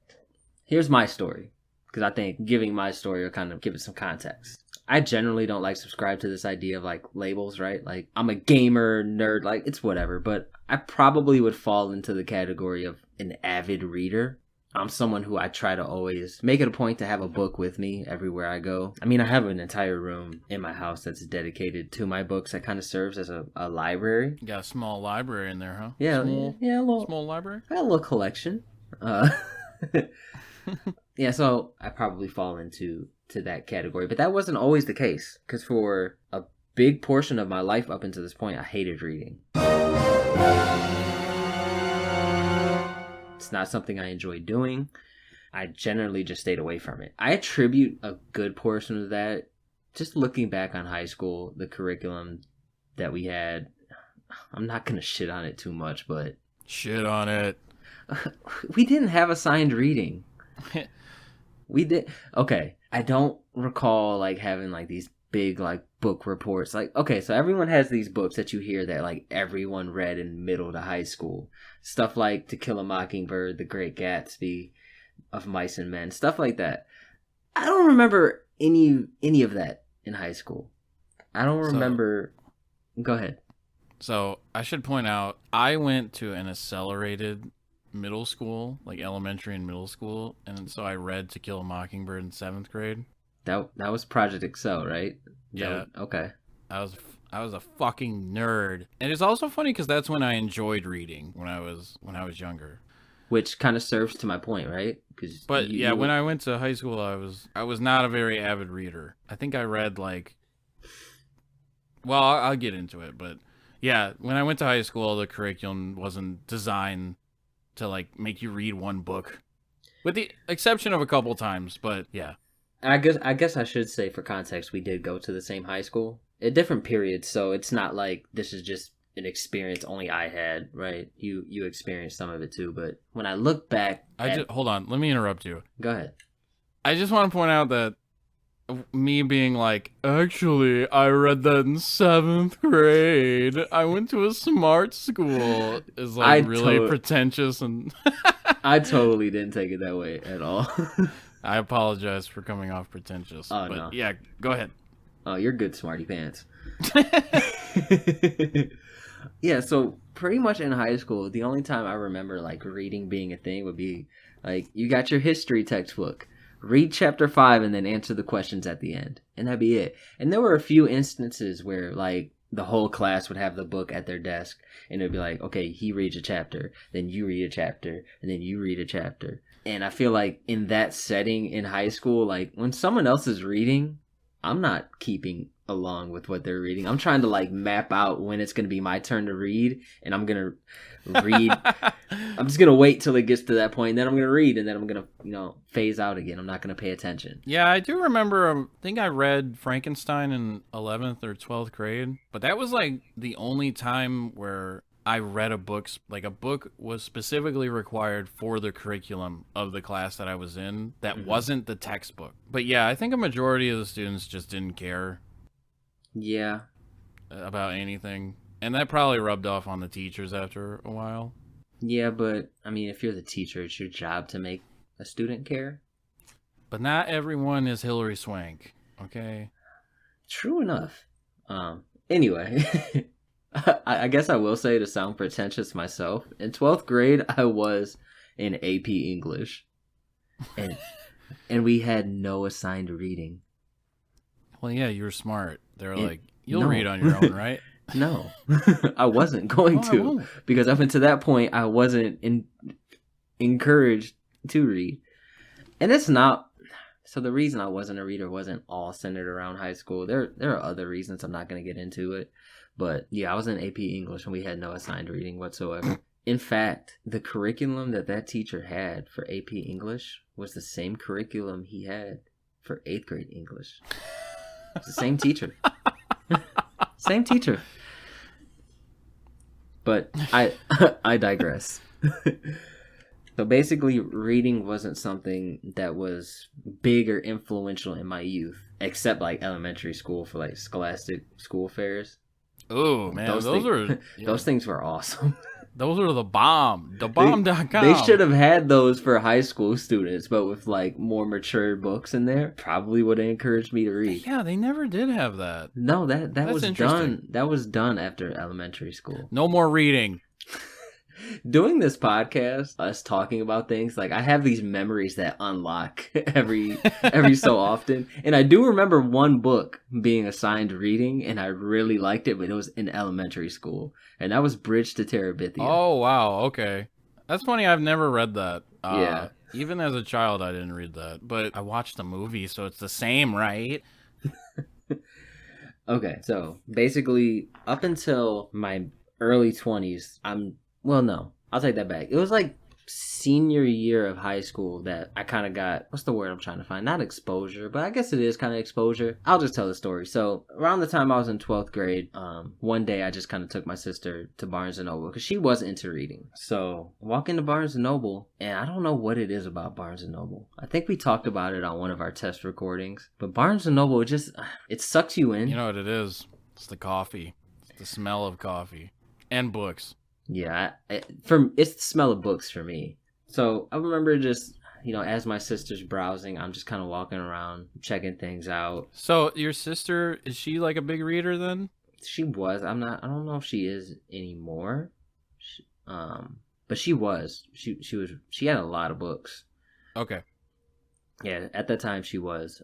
[SPEAKER 2] here's my story, because I think giving my story will kind of give it some context. I generally don't like subscribe to this idea of like labels, right? Like I'm a gamer, nerd, like it's whatever, but I probably would fall into the category of an avid reader. I'm someone who I try to always make it a point to have a book with me everywhere I go. I mean, I have an entire room in my house that's dedicated to my books that kind of serves as a library.
[SPEAKER 1] You got a small library in there, huh?
[SPEAKER 2] Yeah, a little
[SPEAKER 1] small library.
[SPEAKER 2] I got a little collection. Yeah, so I probably fall into that category, but that wasn't always the case, because for a big portion of my life up until this point, I hated reading. It's not something I enjoy doing. I generally just stayed away from it. I attribute a good portion of that just looking back on high school, the curriculum that we had. I'm not going to shit on it too much, but...
[SPEAKER 1] Shit on it.
[SPEAKER 2] We didn't have assigned reading. We did. Okay. I don't recall like having like these big like book reports. Like, okay, so everyone has these books that you hear that like everyone read in middle to high school. Stuff like To Kill a Mockingbird, The Great Gatsby, Of Mice and Men, stuff like that. I don't remember any of that in high school. I don't remember. Go ahead.
[SPEAKER 1] So I should point out, I went to an accelerated middle school, like elementary and middle school, and so I read To Kill a Mockingbird in 7th grade.
[SPEAKER 2] That was Project Excel, right?
[SPEAKER 1] Yeah.
[SPEAKER 2] Okay.
[SPEAKER 1] I was a fucking nerd, and it's also funny because that's when I enjoyed reading when I was younger.
[SPEAKER 2] Which kind of serves to my point, right?
[SPEAKER 1] When I went to high school, I was not a very avid reader. I think I read like, well, I'll get into it, but yeah, when I went to high school, the curriculum wasn't designed to like make you read one book, with the exception of a couple times. But yeah,
[SPEAKER 2] I guess I should say, for context, we did go to the same high school at different periods, so it's not like this is just an experience only I had, right? You experienced some of it too, but when I look back,
[SPEAKER 1] hold on, let me interrupt you.
[SPEAKER 2] Go ahead.
[SPEAKER 1] I just want to point out that me being like, actually, I read that in 7th grade. I went to a smart school is like really pretentious, and
[SPEAKER 2] I totally didn't take it that way at all.
[SPEAKER 1] I apologize for coming off pretentious.
[SPEAKER 2] Oh,
[SPEAKER 1] but
[SPEAKER 2] no.
[SPEAKER 1] Yeah, go ahead.
[SPEAKER 2] Oh, you're good, smarty pants. Yeah, so pretty much in high school, the only time I remember like reading being a thing would be like you got your history textbook. Read chapter 5 and then answer the questions at the end. And that'd be it. And there were a few instances where like the whole class would have the book at their desk and it'd be like, okay, he reads a chapter, then you read a chapter, and then you read a chapter. And I feel like in that setting in high school, like when someone else is reading, I'm not keeping along with what they're reading. I'm trying to like map out when it's going to be my turn to read, and I'm going to read. I'm just going to wait till it gets to that point, and then I'm going to read, and then I'm going to, phase out again. I'm not going to pay attention.
[SPEAKER 1] Yeah, I do remember, I think I read Frankenstein in 11th or 12th grade, but that was like the only time where I read a book, like a book was specifically required for the curriculum of the class that I was in that wasn't the textbook. But yeah, I think a majority of the students just didn't care.
[SPEAKER 2] Yeah.
[SPEAKER 1] About anything. And that probably rubbed off on the teachers after a while.
[SPEAKER 2] Yeah, but I mean, if you're the teacher, it's your job to make a student care.
[SPEAKER 1] But not everyone is Hillary Swank, okay?
[SPEAKER 2] True enough. Anyway. I guess I will say, to sound pretentious myself, in 12th grade I was in AP English, and we had no assigned reading.
[SPEAKER 1] Well, yeah, you were smart. They were like, you'll read on your own, right?
[SPEAKER 2] No, I wasn't going to, because up until that point I wasn't encouraged to read. And it's not, so the reason I wasn't a reader wasn't all centered around high school. There are other reasons. I'm not going to get into it. But yeah, I was in AP English and we had no assigned reading whatsoever. In fact, the curriculum that teacher had for AP English was the same curriculum he had for 8th grade English. It's the same teacher. Same teacher. But I digress. So basically, reading wasn't something that was big or influential in my youth, except like elementary school for like scholastic school fairs.
[SPEAKER 1] Oh man,
[SPEAKER 2] those things were awesome.
[SPEAKER 1] Those are the bomb. Thebomb.com.
[SPEAKER 2] They should have had those for high school students, but with like more mature books in there. Probably would have encouraged me to read.
[SPEAKER 1] Yeah, they never did have that.
[SPEAKER 2] No, that was done. That was done after elementary school.
[SPEAKER 1] No more reading.
[SPEAKER 2] Doing this podcast, us talking about things, like I have these memories that unlock every so often. And I do remember one book being assigned reading, and I really liked it, but it was in elementary school. And that was Bridge to Terabithia.
[SPEAKER 1] Oh, wow. Okay. That's funny. I've never read that.
[SPEAKER 2] Yeah.
[SPEAKER 1] Even as a child, I didn't read that. But I watched the movie, so it's the same, right?
[SPEAKER 2] Okay. So basically, up until my early 20s, well, no, I'll take that back. It was like senior year of high school that I kind of got, what's the word I'm trying to find? Not exposure, but I guess it is kind of exposure. I'll just tell the story. So around the time I was in 12th grade, one day I just kind of took my sister to Barnes & Noble because she was into reading. So I walk into Barnes & Noble, and I don't know what it is about Barnes & Noble. I think we talked about it on one of our test recordings, but Barnes & Noble, it sucks you in.
[SPEAKER 1] You know what it is? It's the coffee. It's the smell of coffee and books.
[SPEAKER 2] Yeah, it's the smell of books for me. So I remember just, as my sister's browsing, I'm just kind of walking around, checking things out.
[SPEAKER 1] So your sister, is she like a big reader then?
[SPEAKER 2] She was. I don't know if she is anymore. But she was. She had a lot of books.
[SPEAKER 1] Okay.
[SPEAKER 2] Yeah, at that time she was.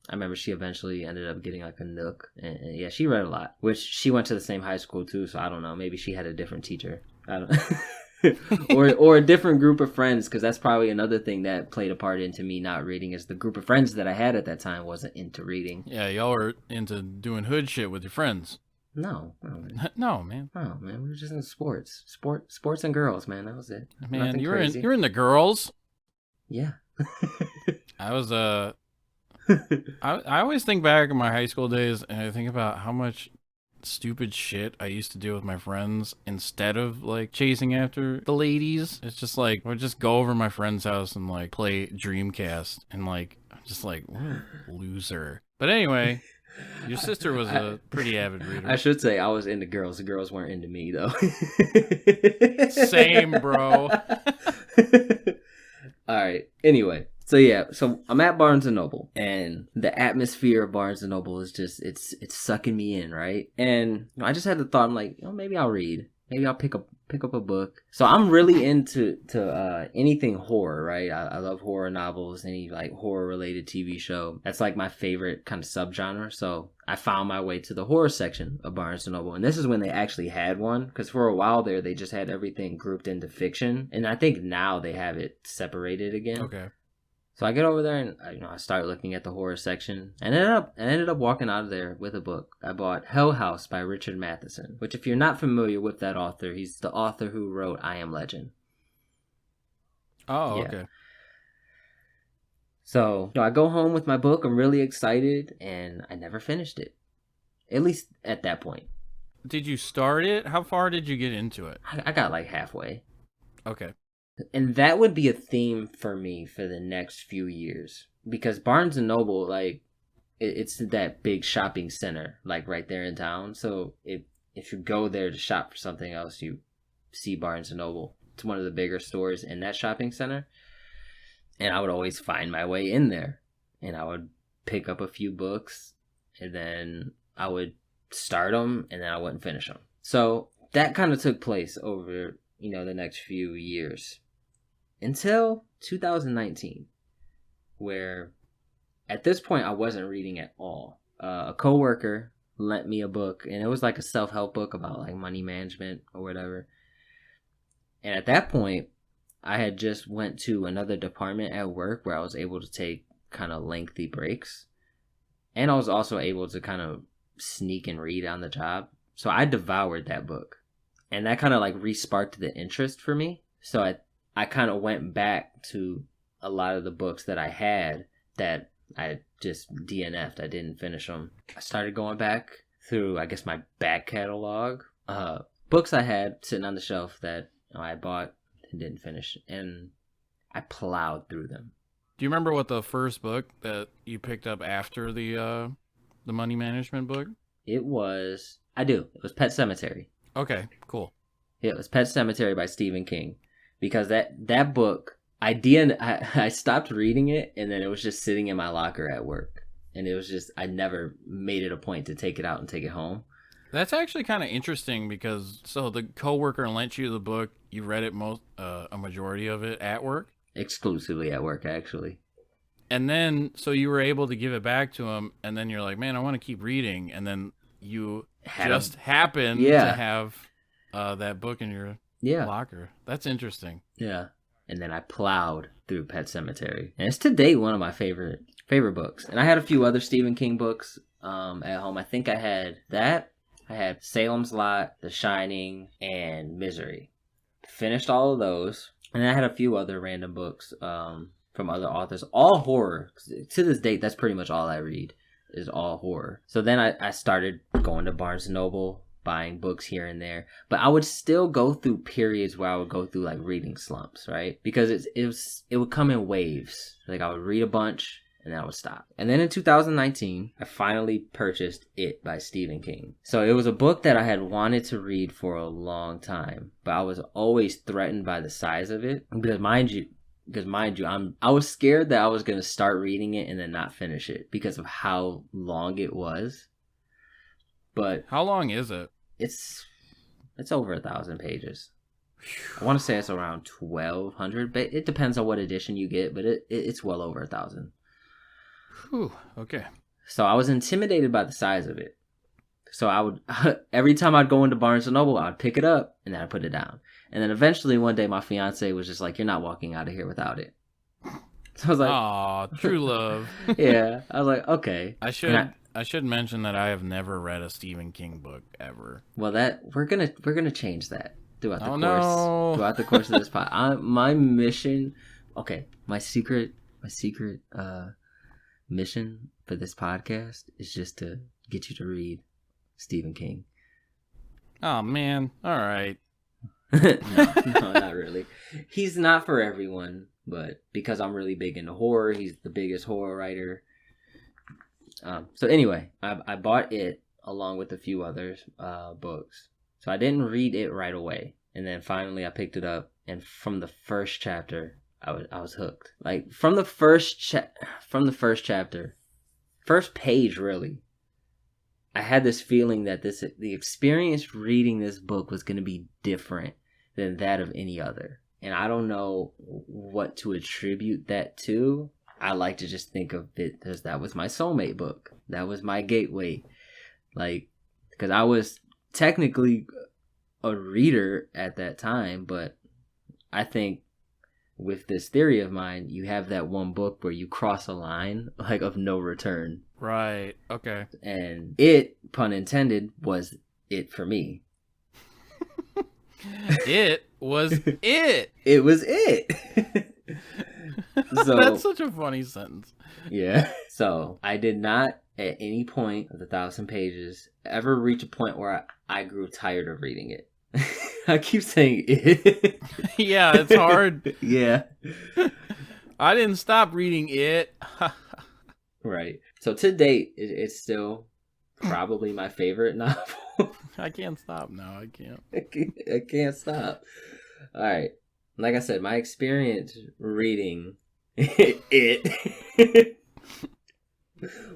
[SPEAKER 2] I remember she eventually ended up getting like a Nook, and yeah, she read a lot. Which she went to the same high school too, so I don't know. Maybe she had a different teacher. I don't, or a different group of friends, because that's probably another thing that played a part into me not reading. Is the group of friends that I had at that time wasn't into reading.
[SPEAKER 1] Yeah, y'all were into doing hood shit with your friends.
[SPEAKER 2] No, man.
[SPEAKER 1] No, man.
[SPEAKER 2] No, man. We were just in sports and girls, man. That was it.
[SPEAKER 1] Man, you're in the girls.
[SPEAKER 2] Yeah.
[SPEAKER 1] I was I always think back in my high school days, and I think about how much stupid shit I used to do with my friends instead of like chasing after the ladies. It's just like I would just go over to my friend's house and like play Dreamcast, and like I'm just like, what a loser. But anyway, your sister was a pretty avid reader.
[SPEAKER 2] I should say I was into girls. The girls weren't into me though.
[SPEAKER 1] Same, bro.
[SPEAKER 2] All right. Anyway, So yeah, so I'm at Barnes and Noble, and the atmosphere of Barnes and Noble is just it's sucking me in, right? And I just had the thought, I'm like, maybe I'll read, maybe I'll pick up a book. So I'm really into anything horror, right? I love horror novels, any like horror related TV show. That's like my favorite kind of subgenre. So I found my way to the horror section of Barnes and Noble, and this is when they actually had one, because for a while there they just had everything grouped into fiction, and I think now they have it separated again.
[SPEAKER 1] Okay.
[SPEAKER 2] So I get over there and I start looking at the horror section, and ended up walking out of there with a book. I bought Hell House by Richard Matheson, which if you're not familiar with that author, he's the author who wrote I Am Legend.
[SPEAKER 1] Oh,
[SPEAKER 2] Yeah.
[SPEAKER 1] okay.
[SPEAKER 2] So I go home with my book. I'm really excited, and I never finished it. At least at that point.
[SPEAKER 1] Did you start it? How far did you get into it?
[SPEAKER 2] I got like halfway.
[SPEAKER 1] Okay.
[SPEAKER 2] And that would be a theme for me for the next few years, because Barnes and Noble, like, it's that big shopping center, like right there in town. So if you go there to shop for something else, you see Barnes and Noble. It's one of the bigger stores in that shopping center, and I would always find my way in there, and I would pick up a few books, and then I would start them, and then I wouldn't finish them. So that kind of took place over the next few years. Until 2019, where at this point I wasn't reading at all. A coworker lent me a book, and it was like a self-help book about like money management or whatever. And at that point, I had just went to another department at work where I was able to take kind of lengthy breaks. And I was also able to kind of sneak and read on the job. So I devoured that book. And that kind of like re-sparked the interest for me. So I kind of went back to a lot of the books that I had that I just DNF'd. I didn't finish them. I started going back through, I guess, my back catalog. Books I had sitting on the shelf that I bought and didn't finish. And I plowed through them.
[SPEAKER 1] Do you remember what the first book that you picked up after the money management book?
[SPEAKER 2] I do. It was Pet Sematary.
[SPEAKER 1] Okay, cool.
[SPEAKER 2] Yeah, it was Pet Sematary by Stephen King. Because that book, I stopped reading it, and then it was just sitting in my locker at work. And it was just, I never made it a point to take it out and take it home.
[SPEAKER 1] That's actually kind of interesting, because so the coworker lent you the book, you read it a majority of it at work?
[SPEAKER 2] Exclusively at work, actually.
[SPEAKER 1] And then, so you were able to give it back to him, and then you're like, man, I want to keep reading. And then you happened to have that book in your locker. That's interesting.
[SPEAKER 2] Yeah. And then I plowed through Pet Sematary. And it's to date one of my favorite books. And I had a few other Stephen King books at home. I think I had that. I had Salem's Lot, The Shining, and Misery. Finished all of those. And I had a few other random books from other authors. All horror. To this date, that's pretty much all I read, is all horror. So then I started going to Barnes & Noble, buying books here and there. But I would still go through periods where I would go through like reading slumps, right? Because it would come in waves. Like I would read a bunch, and then I would stop. And then in 2019, I finally purchased It by Stephen King. So it was a book that I had wanted to read for a long time, but I was always threatened by the size of it. Because mind you, I was scared that I was going to start reading it and then not finish it because of how long it was. But
[SPEAKER 1] how long is it?
[SPEAKER 2] It's over 1,000 pages. I want to say it's around 1,200, but it depends on what edition you get, but it's well over 1,000.
[SPEAKER 1] Whew, okay.
[SPEAKER 2] So I was intimidated by the size of it. So I would, every time I'd go into Barnes & Noble, I'd pick it up and then I'd put it down. And then eventually one day my fiance was just like, you're not walking out of here without it. So I was like,
[SPEAKER 1] aw, true love.
[SPEAKER 2] Yeah. I was like, okay.
[SPEAKER 1] I should mention that I have never read a Stephen King book ever.
[SPEAKER 2] Well, we're gonna change that throughout the course of this pod. My mission, okay, my secret mission for this podcast is just to get you to read Stephen King.
[SPEAKER 1] Oh man, all right.
[SPEAKER 2] No, not really. He's not for everyone, but because I'm really big into horror, he's the biggest horror writer. So anyway, I bought it along with a few other books. So I didn't read it right away. And then finally I picked it up. And from the first chapter, I was hooked. Like from the first chapter, first page really. I had this feeling that the experience reading this book was going to be different than that of any other. And I don't know what to attribute that to. I like to just think of it as that was my soulmate book. That was my gateway. Like, because I was technically a reader at that time, but I think with this theory of mine, you have that one book where you cross a line like of no return.
[SPEAKER 1] Right. Okay.
[SPEAKER 2] And it, pun intended, was it for me.
[SPEAKER 1] It was it.
[SPEAKER 2] It was it. So,
[SPEAKER 1] that's such a funny sentence.
[SPEAKER 2] Yeah. So I did not at any point of the 1,000 pages ever reach a point where I grew tired of reading it. I keep saying it.
[SPEAKER 1] Yeah, it's hard.
[SPEAKER 2] Yeah.
[SPEAKER 1] I didn't stop reading it.
[SPEAKER 2] Right. So to date, it's still probably my favorite novel.
[SPEAKER 1] I can't stop now. I can't.
[SPEAKER 2] I can't stop. All right. Like I said, my experience reading it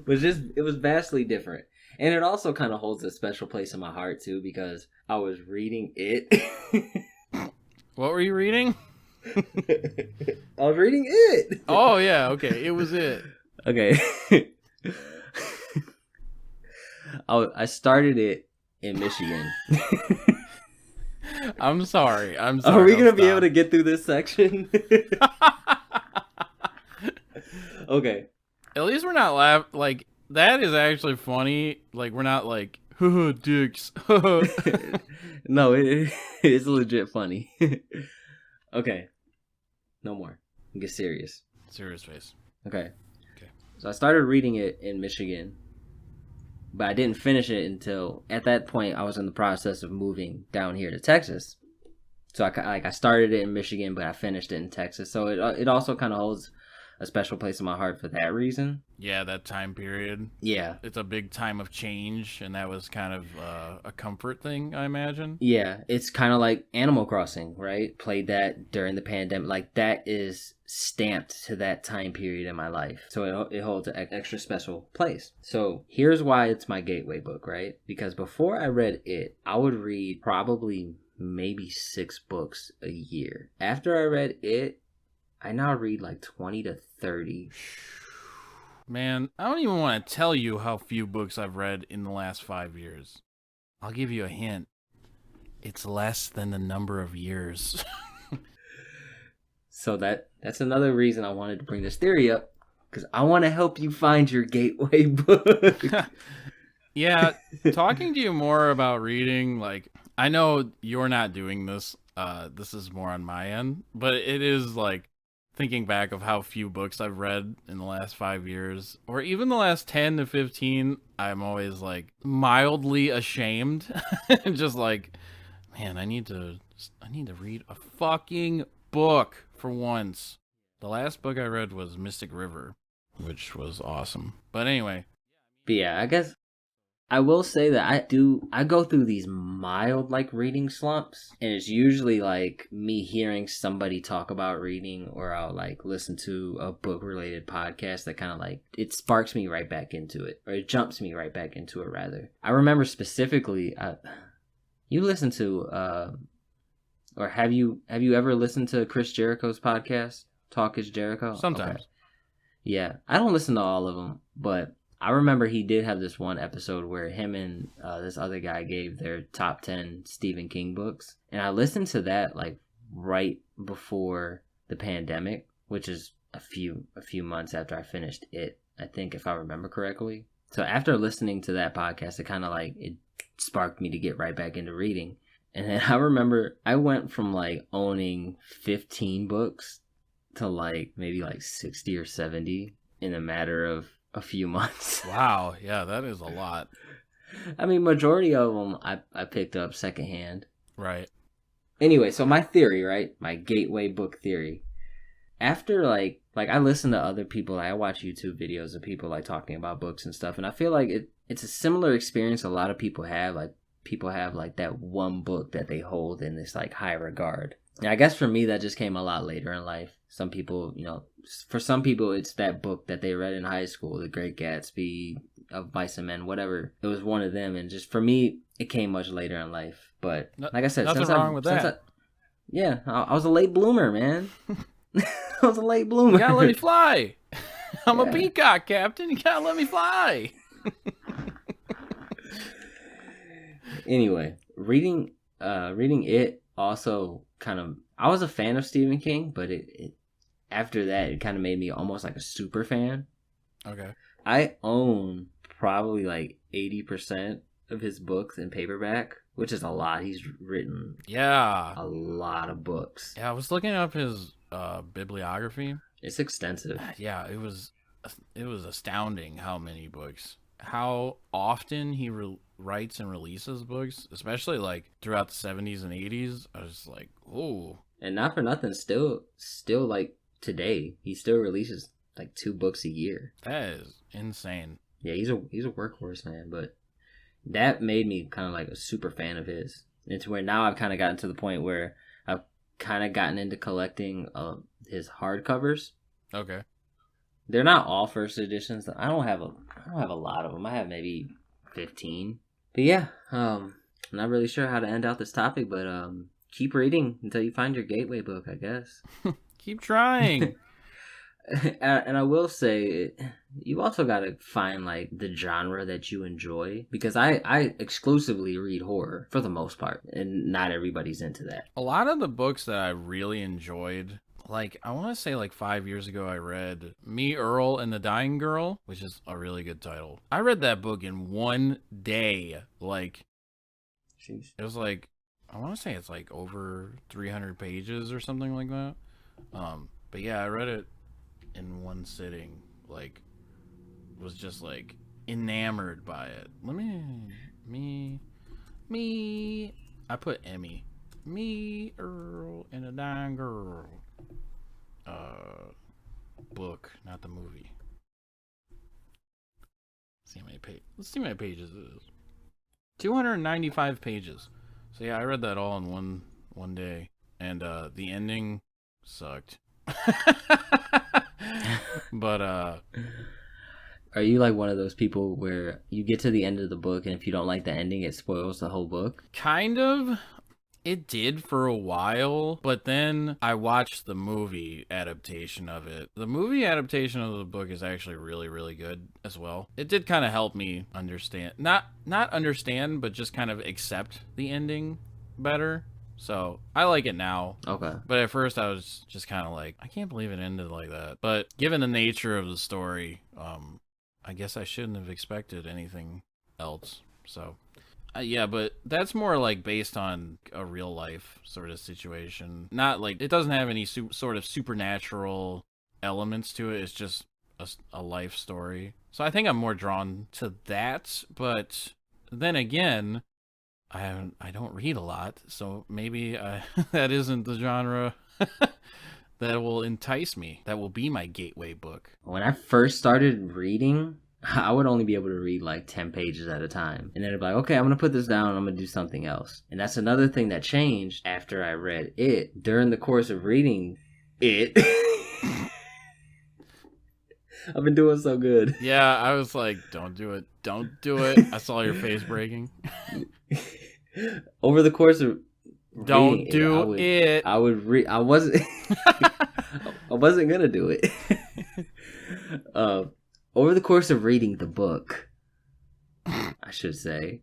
[SPEAKER 2] was vastly different. And it also kind of holds a special place in my heart too, because I was reading it.
[SPEAKER 1] What were you reading?
[SPEAKER 2] I was reading it.
[SPEAKER 1] Oh yeah, okay. It was it.
[SPEAKER 2] Okay. I started it in Michigan.
[SPEAKER 1] I'm sorry.
[SPEAKER 2] Are we going to be able to get through this section? Okay.
[SPEAKER 1] At least we're not laughing. Like, that is actually funny. Like, we're not like, haha, dicks.
[SPEAKER 2] No, it is legit funny. Okay. No more. Get serious.
[SPEAKER 1] Serious face.
[SPEAKER 2] Okay. So I started reading it in Michigan, but I didn't finish it until, at that point, I was in the process of moving down here to Texas. So I started it in Michigan, but I finished it in Texas. So it also kind of holds a special place in my heart for that reason.
[SPEAKER 1] Yeah, that time period.
[SPEAKER 2] Yeah.
[SPEAKER 1] It's a big time of change, and that was kind of a comfort thing, I imagine.
[SPEAKER 2] Yeah, it's kind of like Animal Crossing, right? Played that during the pandemic. Like, that is stamped to that time period in my life. So it holds an extra special place. So here's why it's my gateway book, right? Because before I read it, I would read probably maybe 6 books a year. After I read it, I now read like 20 to 30.
[SPEAKER 1] Man, I don't even want to tell you how few books I've read in the last 5 years. I'll give you a hint. It's less than the number of years.
[SPEAKER 2] So that's another reason I wanted to bring this theory up, because I want to help you find your gateway book.
[SPEAKER 1] Yeah, talking to you more about reading, like, I know you're not doing this. This is more on my end, but it is like, thinking back of how few books I've read in the last 5 years, or even the last 10 to 15, I'm always like mildly ashamed. Just like, man, I need to read a fucking book for once. The last book I read was Mystic River, which was awesome. But anyway.
[SPEAKER 2] But yeah, I guess I will say that I go through these mild like reading slumps, and it's usually like me hearing somebody talk about reading, or I'll like listen to a book related podcast that kind of like, it sparks me right back into it, or it jumps me right back into it rather. I remember specifically, you listen to or have you ever listened to Chris Jericho's podcast, Talk is Jericho?
[SPEAKER 1] Sometimes.
[SPEAKER 2] Okay. Yeah, I don't listen to all of them, but I remember he did have this one episode where him and this other guy gave their top 10 Stephen King books. And I listened to that like right before the pandemic, which is a few months after I finished it, I think, if I remember correctly. So after listening to that podcast, it kind of like, it sparked me to get right back into reading. And then I remember I went from like owning 15 books to like maybe like 60 or 70 in a matter of a few months.
[SPEAKER 1] Wow, yeah, that is a lot.
[SPEAKER 2] I mean, majority of them I picked up secondhand.
[SPEAKER 1] Right.
[SPEAKER 2] Anyway, so my theory, right? My gateway book theory. After like I listen to other people, like I watch YouTube videos of people like talking about books and stuff, and I feel like it's a similar experience a lot of people have. Like, people have like that one book that they hold in this like high regard. Yeah, I guess for me that just came a lot later in life. Some people, for some people it's that book that they read in high school, The Great Gatsby, Of Mice and Men, whatever. It was one of them, and just for me, it came much later in life. But like I said,
[SPEAKER 1] nothing wrong with that.
[SPEAKER 2] I was a late bloomer, man. I was a late bloomer.
[SPEAKER 1] You gotta let me fly. I'm a peacock, Captain. You gotta let me fly.
[SPEAKER 2] Anyway, reading it also kind of. I was a fan of Stephen King, but it after that it kind of made me almost like a super fan.
[SPEAKER 1] Okay.
[SPEAKER 2] I own probably like 80% of his books in paperback, which is a lot. He's written a lot of books.
[SPEAKER 1] Yeah, I was looking up his bibliography.
[SPEAKER 2] It's extensive.
[SPEAKER 1] Yeah, it was astounding how many books. How often he writes and releases books, especially like throughout the 70s and 80s. I was like, "Ooh."
[SPEAKER 2] And not for nothing, still like today, he still releases like 2 books a year.
[SPEAKER 1] That is insane.
[SPEAKER 2] Yeah, he's a workhorse, man, but that made me kind of like a super fan of his. And to where now I've kind of gotten to the point where I've kind of gotten into collecting his hardcovers.
[SPEAKER 1] Okay.
[SPEAKER 2] They're not all first editions. I don't have a lot of them. I have maybe 15. But yeah, I'm not really sure how to end out this topic, but keep reading until you find your gateway book, I guess.
[SPEAKER 1] Keep trying.
[SPEAKER 2] And I will say, you also got to find like the genre that you enjoy, because I exclusively read horror for the most part, and not everybody's into that.
[SPEAKER 1] A lot of the books that I really enjoyed, like I want to say like 5 years ago, I read Me, Earl, and the Dying Girl, which is a really good title. I read that book in one day. Like,
[SPEAKER 2] Jeez.
[SPEAKER 1] It was like, I want to say it's like over 300 pages or something like that. But yeah, I read it in one sitting. Like, was just like enamored by it. I put Emmy. Me, Earl, and a Dying Girl. Book, not the movie. Let's see how many pages it is. 295 pages. So yeah, I read that all in one day, and the ending sucked. But
[SPEAKER 2] are you like one of those people where you get to the end of the book, and if you don't like the ending, it spoils the whole book?
[SPEAKER 1] Kind of. It did for a while, but then I watched the movie adaptation of it. The movie adaptation of the book is actually really, really good as well. It did kind of help me understand, not understand, but just kind of accept the ending better. So I like it now.
[SPEAKER 2] Okay.
[SPEAKER 1] But at first I was just kind of like, I can't believe it ended like that. But given the nature of the story, I guess I shouldn't have expected anything else. So yeah, but that's more like based on a real life sort of situation. Not like, it doesn't have any sort of supernatural elements to it. It's just a life story. So I think I'm more drawn to that. But then again, I don't read a lot, so maybe that isn't the genre that will entice me. That will be my gateway book.
[SPEAKER 2] When I first started reading, I would only be able to read like 10 pages at a time. And then I'd be like, okay, I'm going to put this down. I'm going to do something else. And that's another thing that changed after I read it. During the course of reading it, I've been doing so good.
[SPEAKER 1] Yeah, I was like, don't do it. Don't do it. I saw your face breaking.
[SPEAKER 2] Over the course of
[SPEAKER 1] don't do it.
[SPEAKER 2] I would read. I wasn't going to do it. Over the course of reading the book, I should say,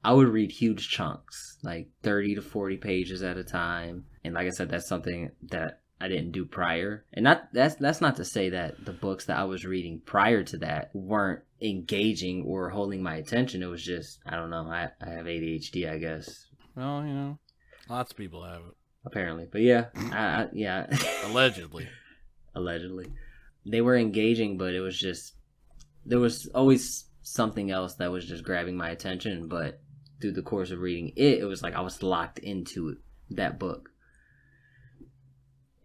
[SPEAKER 2] I would read huge chunks, like 30 to 40 pages at a time. And like I said, that's something that I didn't do prior. And that's not to say that the books that I was reading prior to that weren't engaging or holding my attention. It was just, I don't know, I have ADHD, I guess.
[SPEAKER 1] Well, lots of people have it.
[SPEAKER 2] Apparently. But yeah, yeah.
[SPEAKER 1] Allegedly.
[SPEAKER 2] They were engaging, but it was just, there was always something else that was just grabbing my attention. But through the course of reading it was like I was locked into that book.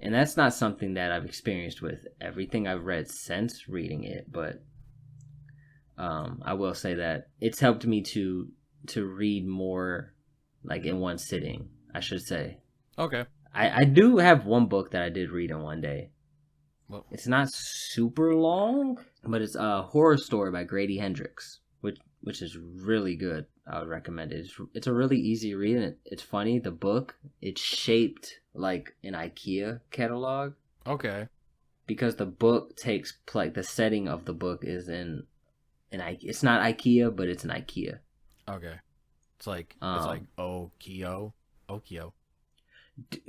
[SPEAKER 2] And that's not something that I've experienced with everything I've read since reading it. But I will say that it's helped me to read more, like in one sitting, I should say.
[SPEAKER 1] Okay.
[SPEAKER 2] I do have one book that I did read in one day.
[SPEAKER 1] Well,
[SPEAKER 2] It's not super long, but it's a horror story by Grady Hendrix, which is really good. I would recommend it. It's a really easy read, and it's funny. The book, it's shaped like an IKEA catalog.
[SPEAKER 1] okay.
[SPEAKER 2] Because the book takes, like, the setting of the book is in it's not IKEA, but it's an IKEA.
[SPEAKER 1] Okay. It's like Okio. Okio.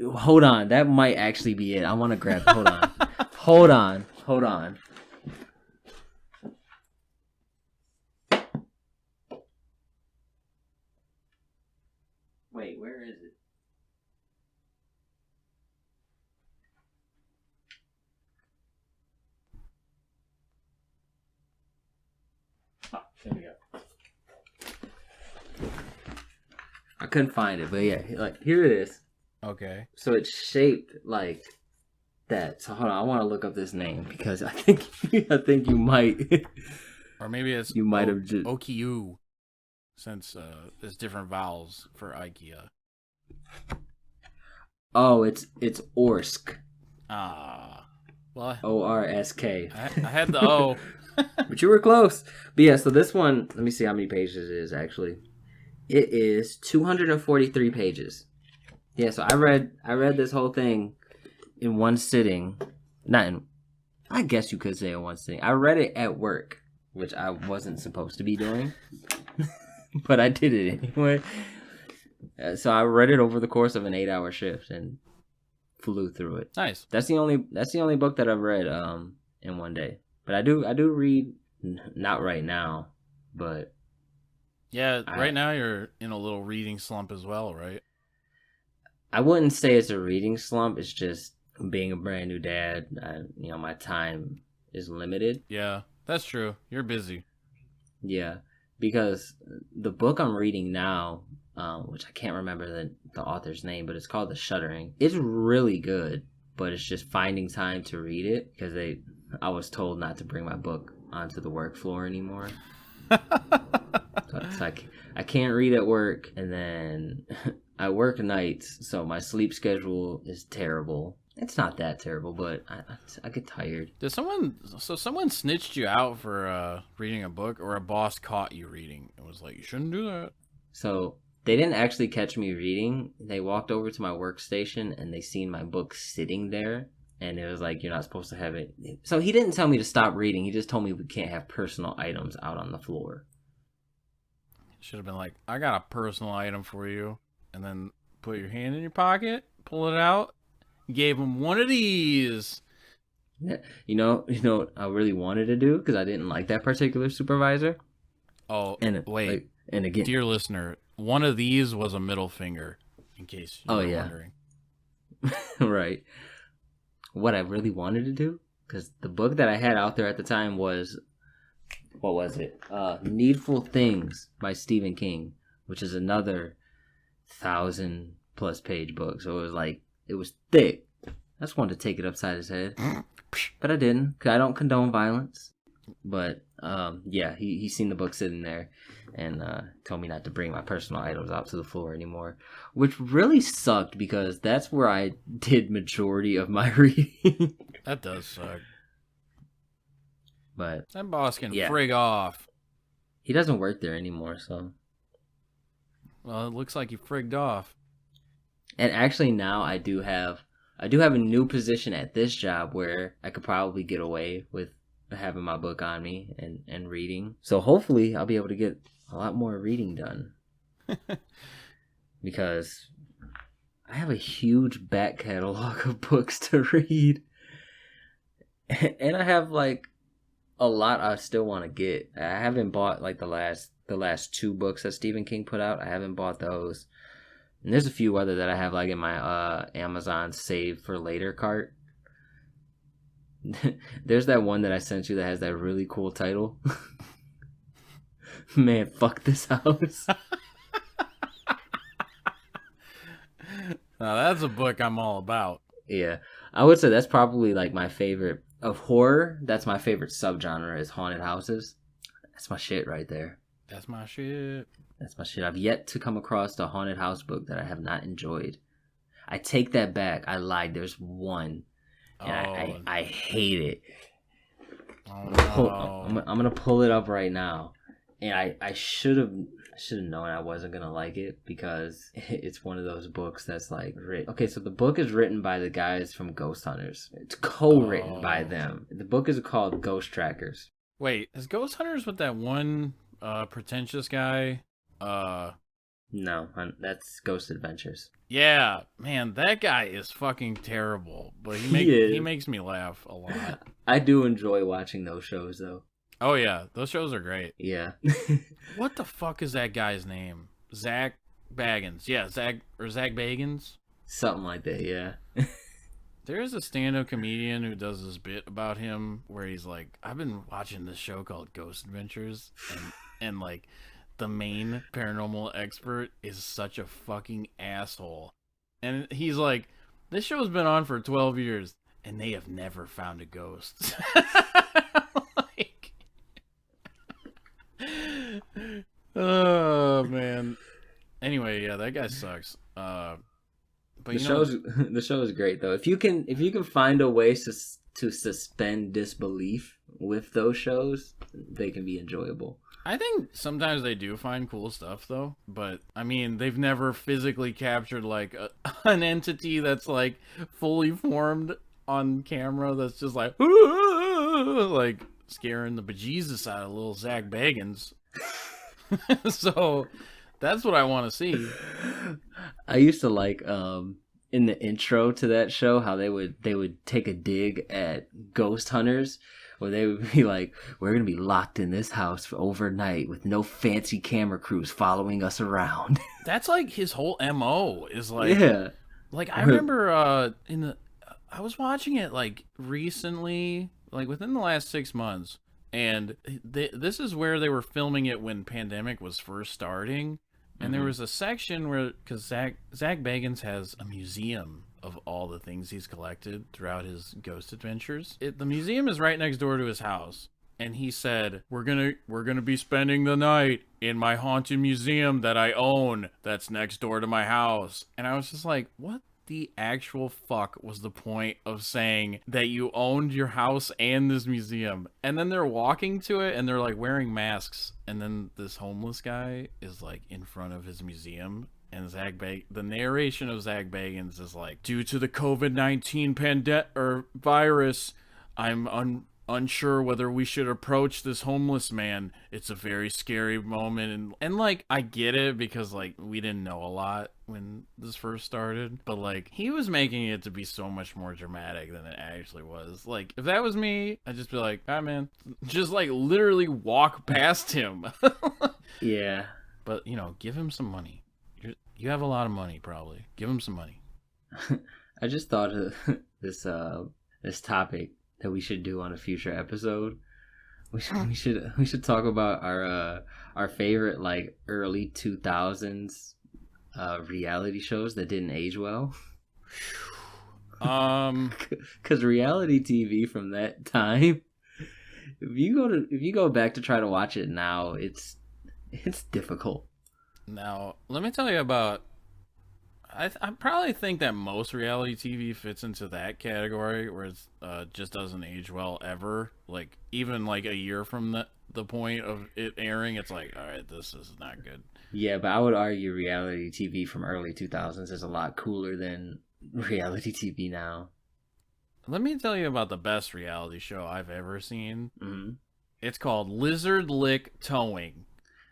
[SPEAKER 2] Hold on, that might actually be it. I want to grab. Hold on, hold on, hold on. Wait, where is it? Oh, there we go. I couldn't find it, but yeah, like, here it is.
[SPEAKER 1] Okay.
[SPEAKER 2] So it's shaped like that. So hold on, I want to look up this name because I think you might.
[SPEAKER 1] Or maybe it's
[SPEAKER 2] You might have just.
[SPEAKER 1] Okiu, since there's different vowels for IKEA.
[SPEAKER 2] Oh, it's Orsk.
[SPEAKER 1] Ah. Well,
[SPEAKER 2] Orsk.
[SPEAKER 1] I had the O.
[SPEAKER 2] But you were close. But yeah, so this one, let me see how many pages it is actually. It is 243 pages. Yeah, so I read this whole thing in one sitting. I guess you could say in one sitting. I read it at work, which I wasn't supposed to be doing. But I did it anyway. So I read it over the course of an 8-hour shift and flew through it.
[SPEAKER 1] Nice.
[SPEAKER 2] That's the only book that I've read in one day. But I do read, not right now, but
[SPEAKER 1] Yeah, right now you're in a little reading slump as well, right?
[SPEAKER 2] I wouldn't say it's a reading slump. It's just being a brand new dad. My time is limited.
[SPEAKER 1] Yeah, that's true. You're busy.
[SPEAKER 2] Yeah, because the book I'm reading now, which I can't remember the author's name, but it's called The Shuttering. It's really good, but it's just finding time to read it because I was told not to bring my book onto the work floor anymore. So it's like I can't read at work, and then I work nights, so my sleep schedule is terrible. It's not that terrible, but I get tired.
[SPEAKER 1] Did someone snitched you out for reading a book, or a boss caught you reading and was like, you shouldn't do that?
[SPEAKER 2] So they didn't actually catch me reading. They walked over to my workstation and they seen my book sitting there, and it was like, you're not supposed to have it. So he didn't tell me to stop reading. He just told me we can't have personal items out on the floor.
[SPEAKER 1] Should have been like, I got a personal item for you, and then put your hand in your pocket, pull it out, gave him one of these.
[SPEAKER 2] Yeah, you know what I really wanted to do, because I didn't like that particular supervisor.
[SPEAKER 1] Oh,
[SPEAKER 2] and
[SPEAKER 1] wait.
[SPEAKER 2] And again,
[SPEAKER 1] dear listener, one of these was a middle finger, in case you were wondering.
[SPEAKER 2] Right. What I really wanted to do, because the book that I had out there at the time was, what was it? Needful Things by Stephen King, which is another 1,000+ page book. So it was thick. I just wanted to take it upside his head, but I didn't, because I don't condone violence. But yeah, he seen the book sitting there and told me not to bring my personal items out to the floor anymore, which really sucked because that's where I did majority of my reading.
[SPEAKER 1] That does suck.
[SPEAKER 2] But
[SPEAKER 1] that boss can frig off.
[SPEAKER 2] He doesn't work there anymore, so.
[SPEAKER 1] Well, it looks like he frigged off.
[SPEAKER 2] And actually now I do have a new position at this job where I could probably get away with having my book on me and reading. So hopefully I'll be able to get a lot more reading done. Because I have a huge back catalog of books to read. And I have a lot I still want to get. I haven't bought the last 2 books that Stephen King put out. I haven't bought those. And there's a few other that I have in my Amazon save for later cart. There's that one that I sent you that has that really cool title. Man, fuck this house.
[SPEAKER 1] Now that's a book I'm all about.
[SPEAKER 2] Yeah, I would say that's probably my favorite of horror. That's my favorite subgenre is haunted houses. That's my shit right there.
[SPEAKER 1] That's my shit.
[SPEAKER 2] That's my shit. I've yet to come across a haunted house book that I have not enjoyed. I take that back. I lied. There's one, and I hate it. I'm gonna pull it up right now, and I should have known I wasn't gonna like it because it's one of those books that's like okay. So the book is written by the guys from Ghost Hunters. It's co-written by them. The book is called Ghost Trackers.
[SPEAKER 1] Wait, is Ghost Hunters with that one pretentious guy?
[SPEAKER 2] No, that's Ghost Adventures.
[SPEAKER 1] Yeah, man, that guy is fucking terrible. But he makes me laugh a lot.
[SPEAKER 2] I do enjoy watching those shows, though.
[SPEAKER 1] Oh yeah, those shows are great.
[SPEAKER 2] Yeah.
[SPEAKER 1] What the fuck is that guy's name? Zach Baggins. Yeah, Zach Baggins.
[SPEAKER 2] Something like that. Yeah.
[SPEAKER 1] There's a stand-up comedian who does this bit about him where he's like, I've been watching this show called Ghost Adventures, and like, the main paranormal expert is such a fucking asshole. And he's like, this show's been on for 12 years, and they have never found a ghost. Like, oh, man. Anyway, yeah, that guy sucks. But
[SPEAKER 2] the show is great though. If you can find a way to suspend disbelief with those shows, they can be enjoyable.
[SPEAKER 1] I think sometimes they do find cool stuff though, but I mean they've never physically captured like an entity that's like fully formed on camera that's just like scaring the bejesus out of little Zach Baggins. So that's what I want to see.
[SPEAKER 2] I used to like in the intro to that show how they would take a dig at ghost hunters, where they would be like, we're gonna be locked in this house for overnight with no fancy camera crews following us around.
[SPEAKER 1] That's like his whole MO is like,
[SPEAKER 2] yeah.
[SPEAKER 1] Like I remember I was watching it like recently, like within the last 6 months, and this is where they were filming it when pandemic was first starting. And there was a section where, because Zach Baggins has a museum of all the things he's collected throughout his ghost adventures. The museum is right next door to his house. And he said, we're gonna be spending the night in my haunted museum that I own that's next door to my house. And I was just like, what the actual fuck was the point of saying that you owned your house and this museum? And then they're walking to it and they're like wearing masks, and then this homeless guy is like in front of his museum, and the narration of Zach Baggins is like, due to the COVID-19 virus, I'm unsure whether we should approach this homeless man. It's a very scary moment, and like I get it because like we didn't know a lot when this first started, but like he was making it to be so much more dramatic than it actually was. Like if that was me, I'd just be like, ah, man, just like literally walk past him.
[SPEAKER 2] Yeah,
[SPEAKER 1] but you know, give him some money. You have a lot of money, probably. Give him some money.
[SPEAKER 2] I just thought of this topic that we should do on a future episode. We should talk about our favorite like early 2000s reality shows that didn't age well. Because reality TV from that time, if you go back to try to watch it now, it's difficult.
[SPEAKER 1] Now let me tell you about. I probably think that most reality TV fits into that category where it just doesn't age well ever. Like even like a year from the point of it airing, it's like, all right, this is not good.
[SPEAKER 2] Yeah, but I would argue reality TV from early 2000s is a lot cooler than reality TV now.
[SPEAKER 1] Let me tell you about the best reality show I've ever seen.
[SPEAKER 2] Mm-hmm.
[SPEAKER 1] It's called Lizard Lick Towing.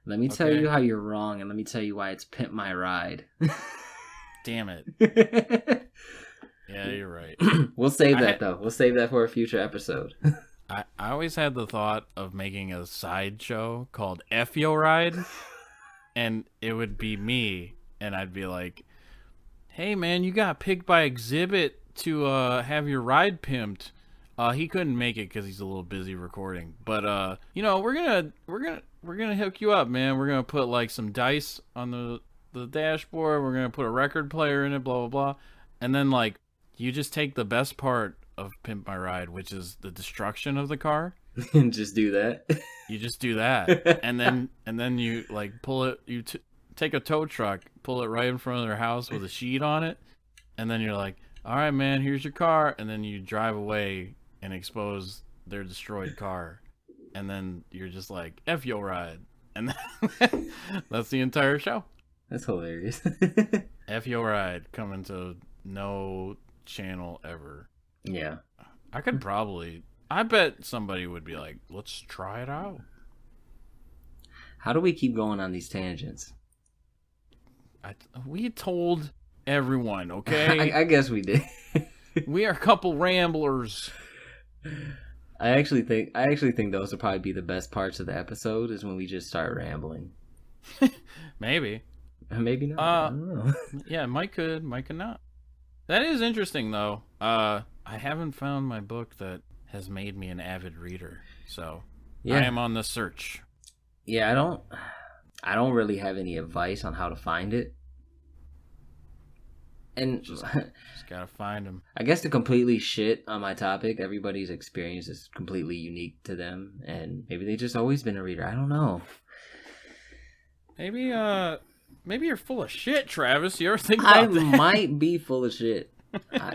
[SPEAKER 2] Let me tell you how you're wrong, and let me tell you why it's Pimp My Ride.
[SPEAKER 1] Damn it. Yeah, you're right.
[SPEAKER 2] We'll save that though. We'll save that for a future episode.
[SPEAKER 1] I always had the thought of making a side show called F Yo Ride, and it would be me, and I'd be like, hey man, you got picked by Exhibit to have your ride pimped. He couldn't make it because he's a little busy recording, but you know, we're gonna hook you up, man. We're gonna put like some dice on the dashboard. We're gonna put a record player in it, blah blah blah, and then like you just take the best part of Pimp My Ride, which is the destruction of the car,
[SPEAKER 2] and just do that.
[SPEAKER 1] You just do that, and then you like pull it. Take a tow truck, pull it right in front of their house with a sheet on it, and then you're like, all right, man, here's your car, and then you drive away and expose their destroyed car, and then you're just like, F your ride, and then that's the entire show.
[SPEAKER 2] That's hilarious.
[SPEAKER 1] F your ride coming to no channel ever.
[SPEAKER 2] Yeah.
[SPEAKER 1] I bet somebody would be like, let's try it out.
[SPEAKER 2] How do we keep going on these tangents?
[SPEAKER 1] We told everyone, okay?
[SPEAKER 2] I guess we did.
[SPEAKER 1] We are a couple ramblers.
[SPEAKER 2] I actually think those will probably be the best parts of the episode is when we just start rambling.
[SPEAKER 1] Maybe.
[SPEAKER 2] Maybe not. I don't know.
[SPEAKER 1] Yeah, might could not. That is interesting though. I haven't found my book that has made me an avid reader. So I am on the search.
[SPEAKER 2] Yeah, I don't really have any advice on how to find it. And
[SPEAKER 1] just gotta find them.
[SPEAKER 2] I guess to completely shit on my topic, everybody's experience is completely unique to them, and maybe they just always been a reader. I don't know.
[SPEAKER 1] Maybe you're full of shit, Travis. You ever think about that?
[SPEAKER 2] I might be full of shit.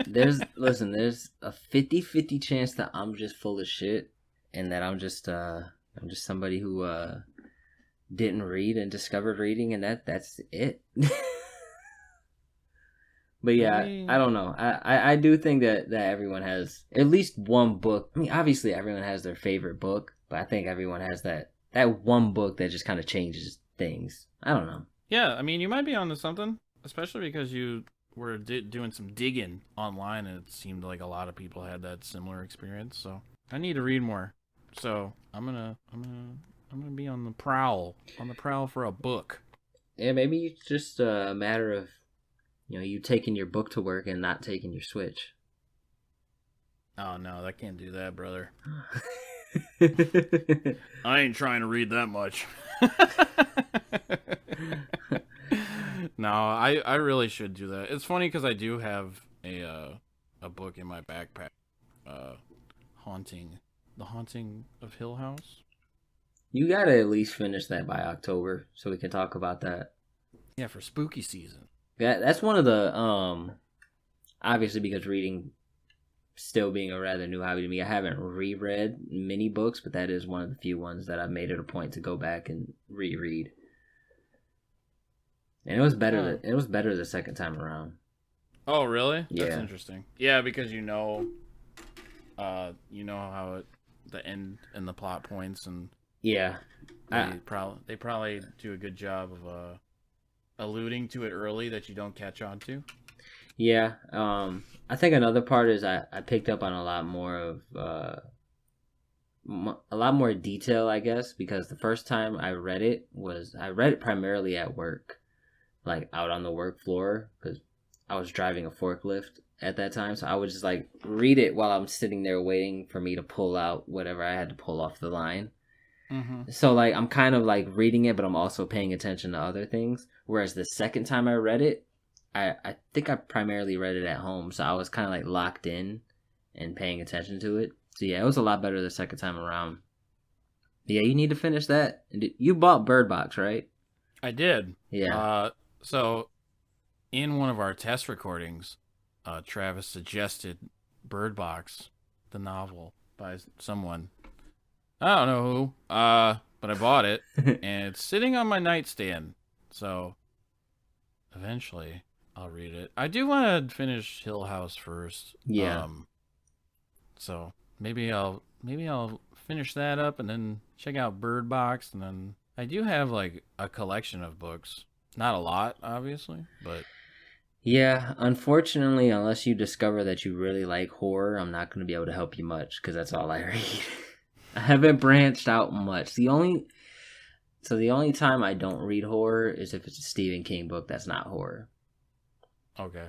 [SPEAKER 2] There's a 50-50 chance that I'm just full of shit, and that I'm just somebody who didn't read and discovered reading, and that's it. But yeah, I don't know. I do think that everyone has at least one book. I mean, obviously everyone has their favorite book, but I think everyone has that one book that just kind of changes things. I don't know.
[SPEAKER 1] Yeah, I mean, you might be onto something, especially because you were doing some digging online, and it seemed like a lot of people had that similar experience. So I need to read more. So I'm gonna be on the prowl for a book.
[SPEAKER 2] Yeah, maybe it's just a matter of, you taking your book to work and not taking your Switch.
[SPEAKER 1] Oh, no, I can't do that, brother. I ain't trying to read that much. No, I really should do that. It's funny because I do have a book in my backpack. The Haunting of Hill House.
[SPEAKER 2] You gotta at least finish that by October so we can talk about that.
[SPEAKER 1] Yeah, for spooky season.
[SPEAKER 2] That's one of the obviously, because reading still being a rather new hobby to me, I haven't reread many books, but that is one of the few ones that I've made it a point to go back and reread. And it was better. It was better the second time around.
[SPEAKER 1] Oh, really?
[SPEAKER 2] Yeah.
[SPEAKER 1] That's interesting. Yeah, because you know how the end and the plot points, and
[SPEAKER 2] yeah,
[SPEAKER 1] they probably do a good job of alluding to it early that you don't catch on to.
[SPEAKER 2] Yeah, I think another part is I picked up on a lot more detail, I guess, because the first time I read it primarily at work, like out on the work floor, because I was driving a forklift at that time, so I would just like read it while I'm sitting there waiting for me to pull out whatever I had to pull off the line. Mm-hmm. So like I'm kind of like reading it, but I'm also paying attention to other things. Whereas the second time I read it, I think I primarily read it at home, so I was kind of like locked in and paying attention to it. So yeah, it was a lot better the second time around. Yeah, you need to finish that. You bought Bird Box, right?
[SPEAKER 1] I did.
[SPEAKER 2] Yeah.
[SPEAKER 1] So in one of our test recordings, Travis suggested Bird Box, the novel by someone. I don't know who, but I bought it, and it's sitting on my nightstand. So eventually I'll read it. I do want to finish Hill House first.
[SPEAKER 2] Yeah.
[SPEAKER 1] So maybe I'll finish that up and then check out Bird Box, and then I do have like a collection of books. Not a lot, obviously, but
[SPEAKER 2] yeah, unfortunately, unless you discover that you really like horror, I'm not going to be able to help you much because that's all I read. I haven't branched out much. The only time I don't read horror is if it's a Stephen King book that's not horror.
[SPEAKER 1] Okay.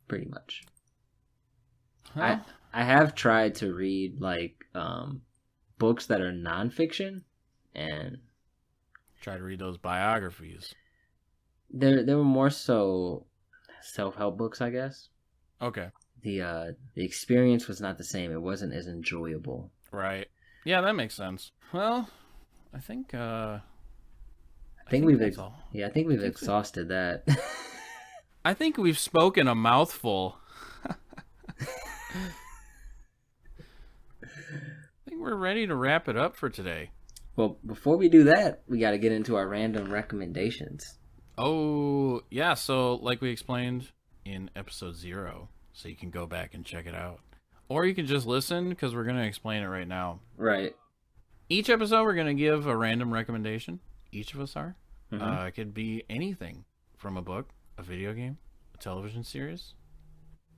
[SPEAKER 2] Pretty much.
[SPEAKER 1] Huh?
[SPEAKER 2] I have tried to read like books that are nonfiction, and
[SPEAKER 1] try to read those biographies.
[SPEAKER 2] They were more so self-help books, I guess.
[SPEAKER 1] Okay.
[SPEAKER 2] The experience was not the same. It wasn't as enjoyable.
[SPEAKER 1] Right. Yeah, that makes sense. Well, I think
[SPEAKER 2] we've exhausted that.
[SPEAKER 1] I think we've spoken a mouthful. I think we're ready to wrap it up for today.
[SPEAKER 2] Well, before we do that, we got to get into our random recommendations.
[SPEAKER 1] Oh, yeah. So, like we explained in episode 0, so you can go back and check it out. Or you can just listen, because we're going to explain it right now.
[SPEAKER 2] Right.
[SPEAKER 1] Each episode, we're going to give a random recommendation. Each of us are.
[SPEAKER 2] Mm-hmm.
[SPEAKER 1] It could be anything from a book, a video game, a television series,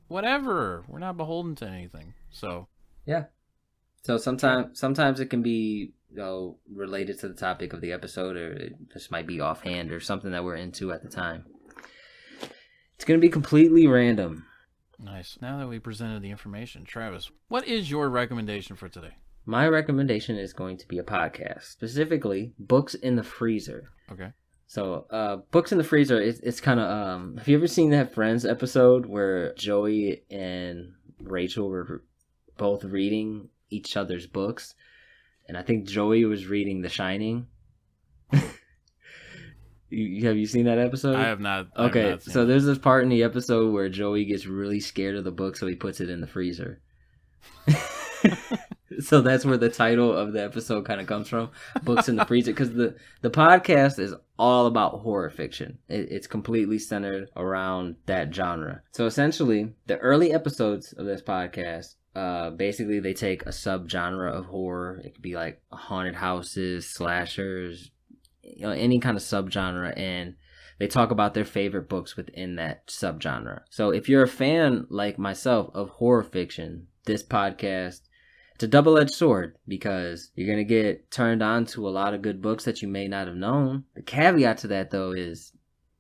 [SPEAKER 1] whatever. We're not beholden to anything. So,
[SPEAKER 2] yeah. So sometimes it can be related to the topic of the episode, or it just might be offhand or something that we're into at the time. It's going to be completely random.
[SPEAKER 1] Nice. Now that we presented the information, Travis, what is your recommendation for today?
[SPEAKER 2] My recommendation is going to be a podcast, specifically Books in the Freezer.
[SPEAKER 1] Okay.
[SPEAKER 2] So, Books in the Freezer, it's kind of, have you ever seen that Friends episode where Joey and Rachel were both reading each other's books? And I think Joey was reading The Shining. Have you seen that episode?
[SPEAKER 1] I have not.
[SPEAKER 2] Okay,
[SPEAKER 1] have not seen
[SPEAKER 2] so
[SPEAKER 1] it.
[SPEAKER 2] there's this part in the episode where Joey gets really scared of the book, so he puts it in the freezer. So that's where the title of the episode kind of comes from, Books in the Freezer, because the podcast is all about horror fiction. It's completely centered around that genre. So essentially, the early episodes of this podcast, basically they take a subgenre of horror. It could be like haunted houses, slashers, any kind of subgenre, and they talk about their favorite books within that subgenre. So if you're a fan like myself of horror fiction, this podcast, it's a double-edged sword, because you're going to get turned on to a lot of good books that you may not have known. The caveat to that, though, is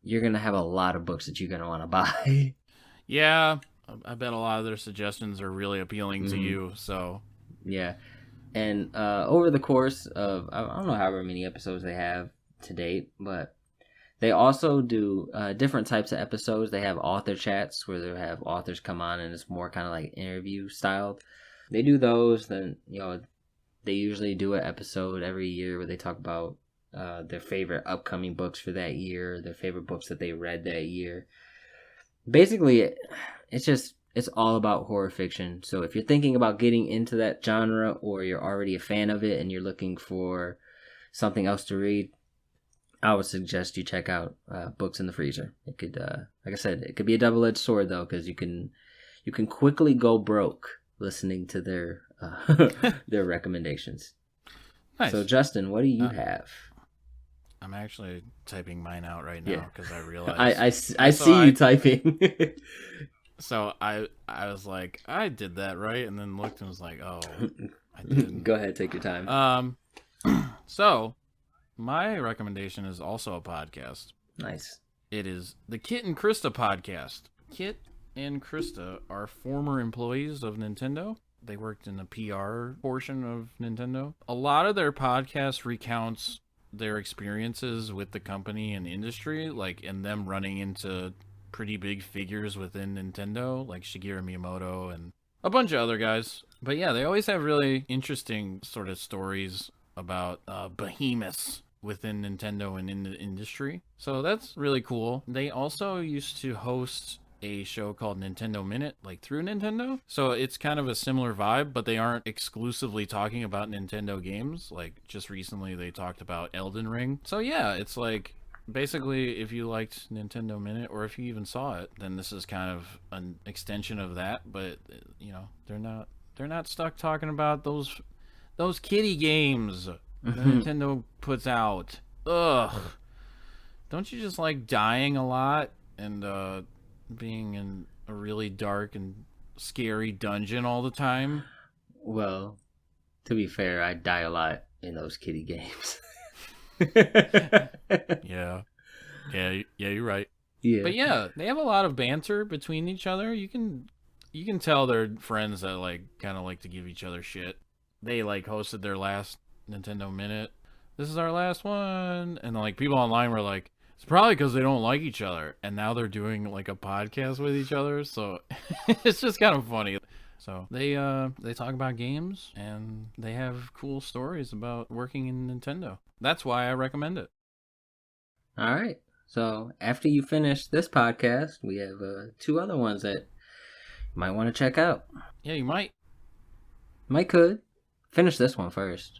[SPEAKER 2] you're going to have a lot of books that you're going to want to buy.
[SPEAKER 1] Yeah, I bet a lot of their suggestions are really appealing to you, so...
[SPEAKER 2] Yeah. And over the course of, I don't know however many episodes they have to date, but they also do different types of episodes. They have author chats where they have authors come on, and it's more kind of like interview styled. They do those, then they usually do an episode every year where they talk about their favorite upcoming books for that year, their favorite books that they read that year. Basically, it's all about horror fiction. So if you're thinking about getting into that genre, or you're already a fan of it and you're looking for something else to read, I would suggest you check out Books in the Freezer. It could, like I said, it could be a double-edged sword, though, because you can quickly go broke listening to their their recommendations.
[SPEAKER 1] Nice.
[SPEAKER 2] So Justin, what do you have?
[SPEAKER 1] I'm actually typing mine out right now because I realized
[SPEAKER 2] I see you typing.
[SPEAKER 1] So I was like, I did that right, and then looked and was like, oh, I didn't.
[SPEAKER 2] Go ahead, take your time.
[SPEAKER 1] So my recommendation is also a podcast.
[SPEAKER 2] Nice.
[SPEAKER 1] It is the Kit and Krista podcast. Kit and Krista are former employees of Nintendo. They worked in the PR portion of Nintendo. A lot of their podcast recounts their experiences with the company and industry, like, and them running into pretty big figures within Nintendo, like Shigeru Miyamoto and a bunch of other guys. But yeah, they always have really interesting sort of stories about behemoths within Nintendo and in the industry. So that's really cool. They also used to host a show called Nintendo Minute, like through Nintendo. So it's kind of a similar vibe, but they aren't exclusively talking about Nintendo games. Like just recently they talked about Elden Ring. So yeah, it's like basically if you liked Nintendo Minute, or if you even saw it, then this is kind of an extension of that. But they're not stuck talking about those kiddie games that Nintendo puts out. Ugh. Don't you just like dying a lot and being in a really dark and scary dungeon all the time?
[SPEAKER 2] Well, to be fair, I die a lot in those kiddie games.
[SPEAKER 1] Yeah, you're right.
[SPEAKER 2] Yeah.
[SPEAKER 1] But yeah, they have a lot of banter between each other. You can tell they're friends that like kind of like to give each other shit. They like hosted their last Nintendo Minute. This is our last one, and like people online were like, it's probably because they don't like each other, and now they're doing like a podcast with each other. So it's just kind of funny. So they talk about games, and they have cool stories about working in Nintendo. That's why I recommend it.
[SPEAKER 2] All right. So after you finish this podcast, we have 2 other ones that you might want to check out.
[SPEAKER 1] Yeah, you might.
[SPEAKER 2] Might could. Finish this one first.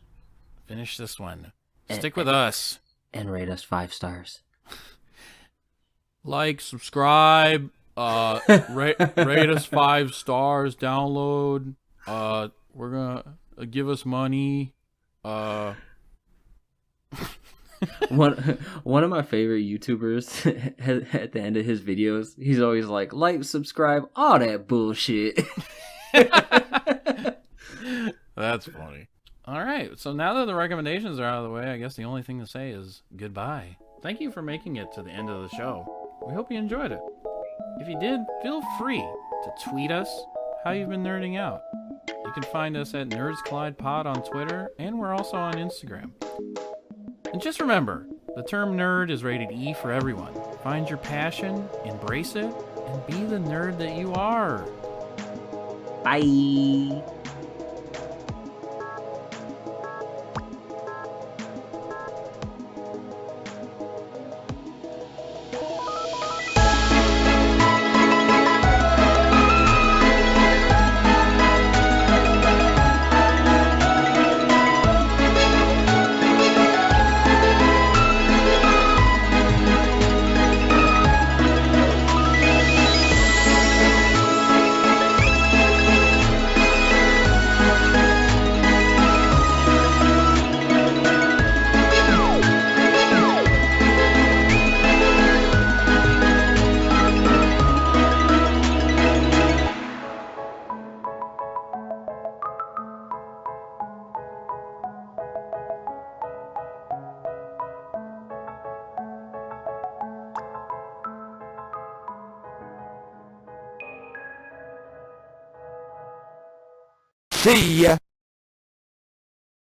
[SPEAKER 1] Finish this one. Stick with us.
[SPEAKER 2] And rate us 5 stars.
[SPEAKER 1] Like, subscribe, rate us 5 stars, download, we're gonna give us money,
[SPEAKER 2] One of my favorite YouTubers at the end of his videos, he's always like, subscribe, all that bullshit.
[SPEAKER 1] That's funny. All right, so now that the recommendations are out of the way, I guess the only thing to say is goodbye. Thank you for making it to the end of the show. We hope you enjoyed it. If you did, feel free to tweet us how you've been nerding out. You can find us at NerdsCollidePod on Twitter, and we're also on Instagram. And just remember, the term nerd is rated E for everyone. Find your passion, embrace it, and be the nerd that you are.
[SPEAKER 2] Bye.
[SPEAKER 3] See ya.